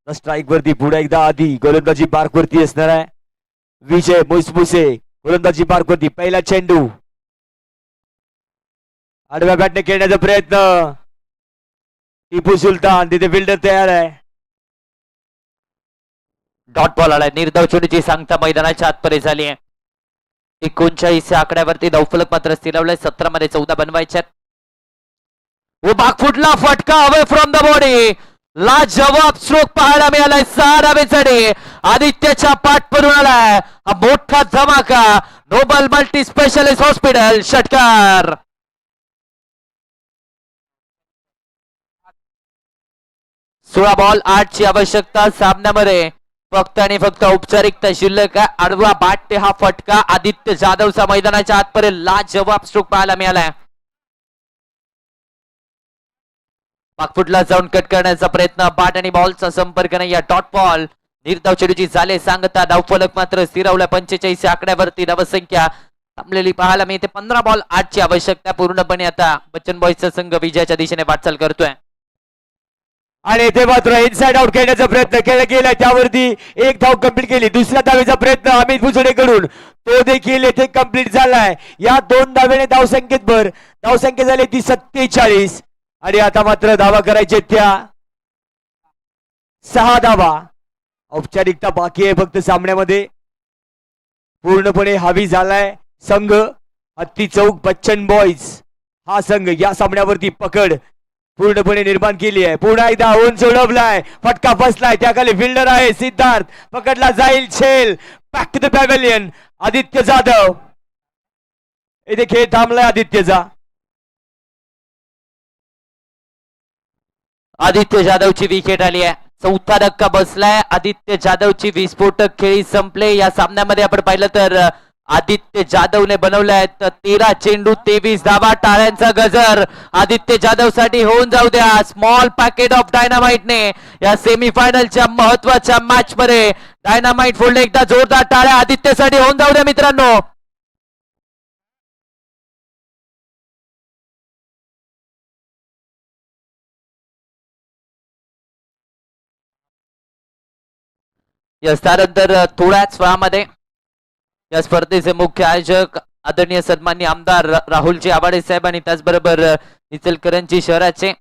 स्ट्राईक वरती पुढे एकदा आधी गोलंदाजी मार्क वरती असणार आहे. विजय मुसमुसे गोलंदाजी मार्क वरती. पहिला चेंडू आडव्या बॅटने खेळण्याचा प्रयत्न. टिपू सुलतान तिथे फिल्डर तयार आहे. डॉट बॉल आलाय. निर्धाव चेंडूची सांगता मैदानाच्या आतपर्यंत झाली आहे. 39 या आकड्यावरती धावफलक मात्र स्थिरावलाय. 17 मध्ये 14 बनवायच्यात. व भाग फुटला. फटका अवे फ्रॉम द बॉडी. लाजवाब स्ट्रोक पाहायला मिळालाय. 6 धावेसाठी आदित्यच्या पाठ परून आलाय. हा मोठा धमाका. नोबल मल्टी स्पेशालिस्ट हॉस्पिटल षटकार. सोळा बॉल 8 ची आवश्यकता सामन्यामध्ये. फक्त आणि फक्त औपचारिकता शिल्लक आहे. आडवा बाट ते हा फटका आदित्य जाधवचा मैदानाच्या आतपर्यंत लाजवाब स्ट्रोक पाहायला मिळालाय. पाकफुटला जाऊन कट करण्याचा प्रयत्न. बाट आणि बॉलचा संपर्क नाही. या डॉट बॉल निर्धाव चेंडूची झाले सांगता. धावफलक मात्र स्थिरावल्या. 45 आकड्यावरती धावसंख्या थांबलेली पाहायला मिळते. 15 बॉल 8 ची आवश्यकता. पूर्णपणे आता बच्चन बॉयजचा संघ विजयाच्या दिशेने वाटचाल करतोय. आणि इथे मात्र इनसाइड आउट खेळण्याचा प्रयत्न केला गेला. त्यावरती 1 धाव कंप्लीट केली. दुसऱ्या धावेचा प्रयत्न अमित भुजडे कडून तो देखील येथे कंप्लीट झालाय. या 2 धावेने धावसंख्येत भर. धावसंख्या झाली ती 47 आणि आता मात्र धावा करायचे त्या 6 धावा. औपचारिकता बाकी आहे फक्त सामन्यामध्ये. पूर्णपणे हावी झालाय संघ हत्ती चौक बच्चन बॉयज. हा संघ या सामन्यावरती पकड पूर्णपणे निर्माण केली आहे. पुन्हा एकदा होऊन सोडवलाय. फटका बसलाय. त्याखाली फिल्डर आहे सिद्धार्थ. पकडला जाईल. छेल back to the pavilion. Aditya Jadhav इथे खेळ थांबलाय आदित्यचा. आदित्य जाधवची विकेट आली आहे. 4था धक्का बसलाय. आदित्य जाधवची विस्फोटक खेळी संपले. या सामन्यामध्ये आपण पाहिलं तर आदित्य जाधवने बनवले आहेत 13 चेंडू 23 धावा. टाळ्यांचा गजर आदित्य जाधव साठी होऊन जाऊ द्या. स्मॉल पॅकेट ऑफ डायनामाइटने या सेमीफायनलच्या महत्वाच्या मॅच मध्ये डायनामाइट फोडले. एकदा जोरदार टाळ्या आदित्यसाठी होऊन जाऊ द्या मित्रांनो. याच त्यानंतर थोड्याच वेळामध्ये या स्पर्धेचे मुख्य आयोजक आदरणीय सन्माननीय आमदार राहुलजी आवाडे साहेब आणि त्याचबरोबर इचलकरंजी शहराचे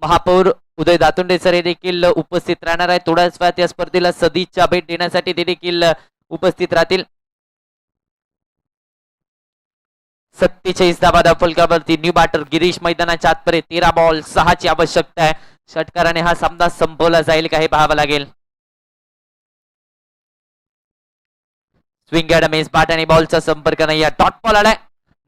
महापौर उदय दातुंडे सर हे देखील उपस्थित राहणार आहे. थोड्याच वेळात या स्पर्धेला सदिच्छा भेट देण्यासाठी ते देखील उपस्थित राहतील. 47 धावा धावफलकावरती न्यू बॅटर गिरीश मैदानाच्या आतपर्यंत. 13 बॉल 6 ची आवश्यकता आहे. षटकाराने हा सामना संपवला जाईल का हे पाहावं लागेल. स्विंग ऍडमेस बॅट आणि बॉलचा संपर्क नाही. या डॉट बॉल आलाय.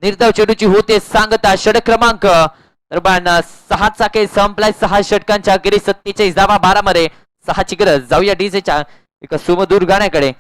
निर्धाव चेंडूची होते सांगता. षटक क्रमांक दरम्यान 6 चा खेळ संपलाय. 6 षटकांच्या अखेरीस 47 धावा 12 मध्ये 6 ची गरज. जाऊया डीजेच्या एका सुमधुर गाण्याकडे.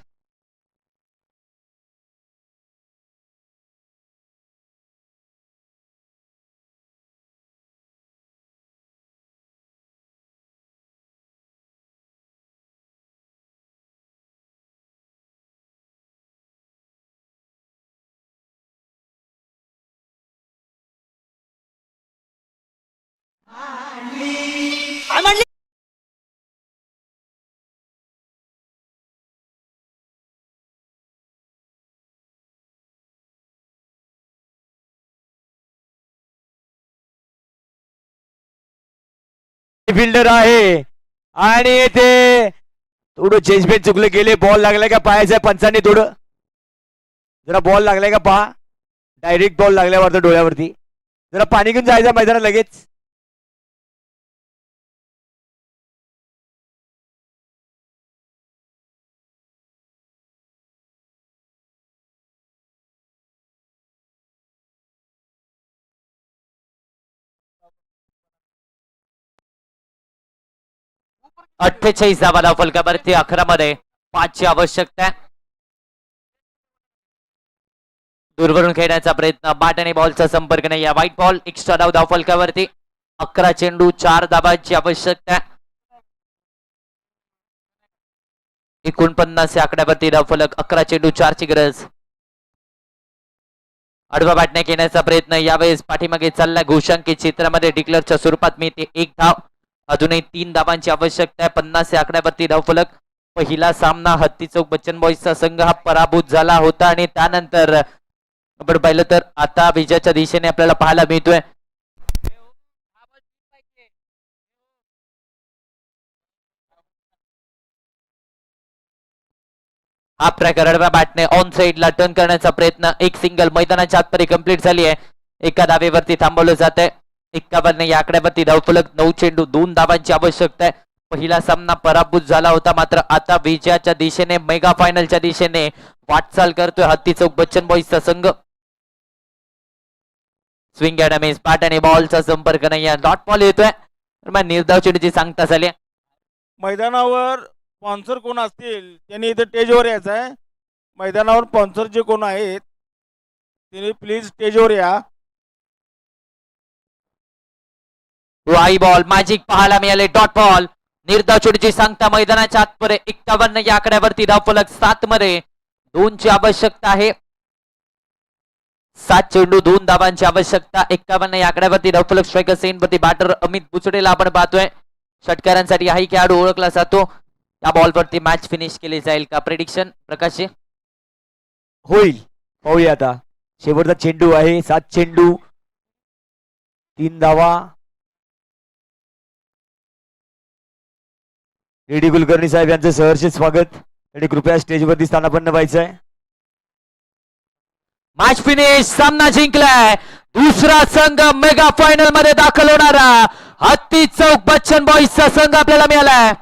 फिल्डर आहे आणि ते थोडं चेंजमेंट चुकलं गेले. बॉल लागलाय का पाहायचंय पंचांनी. थोडं जरा बॉल लागलाय का पहा. डायरेक्ट बॉल लागल्यावर डोळ्यावरती. जरा पाणी घेऊन जायचं मैदानात लगेच. अठ्ठेचाळीस धावा धाव फलकावरती 11 मध्ये 5 ची आवश्यकता आहे. दूरवरून खेळण्याचा प्रयत्न. बॅट आणि बॉलचा संपर्क नाही. या व्हाईट बॉल. एक्स्ट्रा धाव धाव फलकावरती. 11 चेंडू 4 धावांची आवश्यकता आहे. 49 या आकड्यावरती धाव फलक. 11 चेंडू 4 ची गरज. आडवा बॅटने घेण्याचा प्रयत्न. यावेळेस पाठीमागे चाललाय घोषांकित चित्रामध्ये डिक्लेअरच्या स्वरूपात मिळते 1 धाव. अजूनही 3 धावांची आवश्यकता आहे. 50 या आकड्यावरती धाव फलक. पहिला सामना हत्ती चौक बच्चन बॉईजचा संघ हा पराभूत झाला होता आणि त्यानंतर आपण पाहिलं तर आता विजयाच्या दिशेने आपल्याला पाहायला मिळतोय. हा प्रकार आडव्या बॅटने ऑन साइडला टर्न करण्याचा प्रयत्न. एक सिंगल मैदानाच्या आतमध्ये कंप्लीट झाली आहे. एका धावेवरती थांबवलं जात आहे. 51 या आकड्यावरती धावफलक. 9 चेंडू 2 धावांची आवश्यकता आहे. पहिला सामना पराभूत झाला होता मात्र आता विजयाच्या दिशेने मेगा फायनलच्या दिशेने वाटचाल करतोय हत्ती चौक बच्चन बॉईजचा संघ. स्विंग ॲडॅमिस. बॅट आणि बॉलचा संपर्क नाही. डॉट बॉल येतोय. निर्धाव चेंडूची सांगता झाली. मैदानावर स्पॉन्सर कोण असतील त्यांनी इथे स्टेजवर यायचं आहे. मैदानावर स्पॉन्सर जे कोण आहेत त्यांनी प्लीज स्टेजवर या. वाई बॉल. मॅजिक पाहायला मिळाले. Dot ball. निर्धाव चेंडूची सांगता मैदानाच्या आतमध्ये. 51 या आकड्यावरती धावफलक. 7 मध्ये 2 ची आवश्यकता आहे. 7 चेंडू 2 धावांची आवश्यकता. 51 या आकड्यावरती धावफलक. स्ट्रायकर सेन वरती बॅटर अमित बुचडेला आपण पाहतोय. षटकारांसाठी हाही खेळाडू ओळखला जातो. या बॉलवरती मॅच फिनिश केली जाईल का? प्रेडिक्शन प्रकाश होईल. पाहूया आता. शेवटचा चेंडू आहे. 7 चेंडू 3 धावा. रेडी कुलकर्णी साहेब यांचं सहर्ष स्वागत आणि कृपया स्टेजवरती स्थानापन्न व्हायचंय. Match finish. सामना जिंकलाय. दुसरा संघ मेगा फायनल मध्ये दाखल होणारा हत्ती चौक बच्चन बॉईजचा संघ आपल्याला मिळालाय.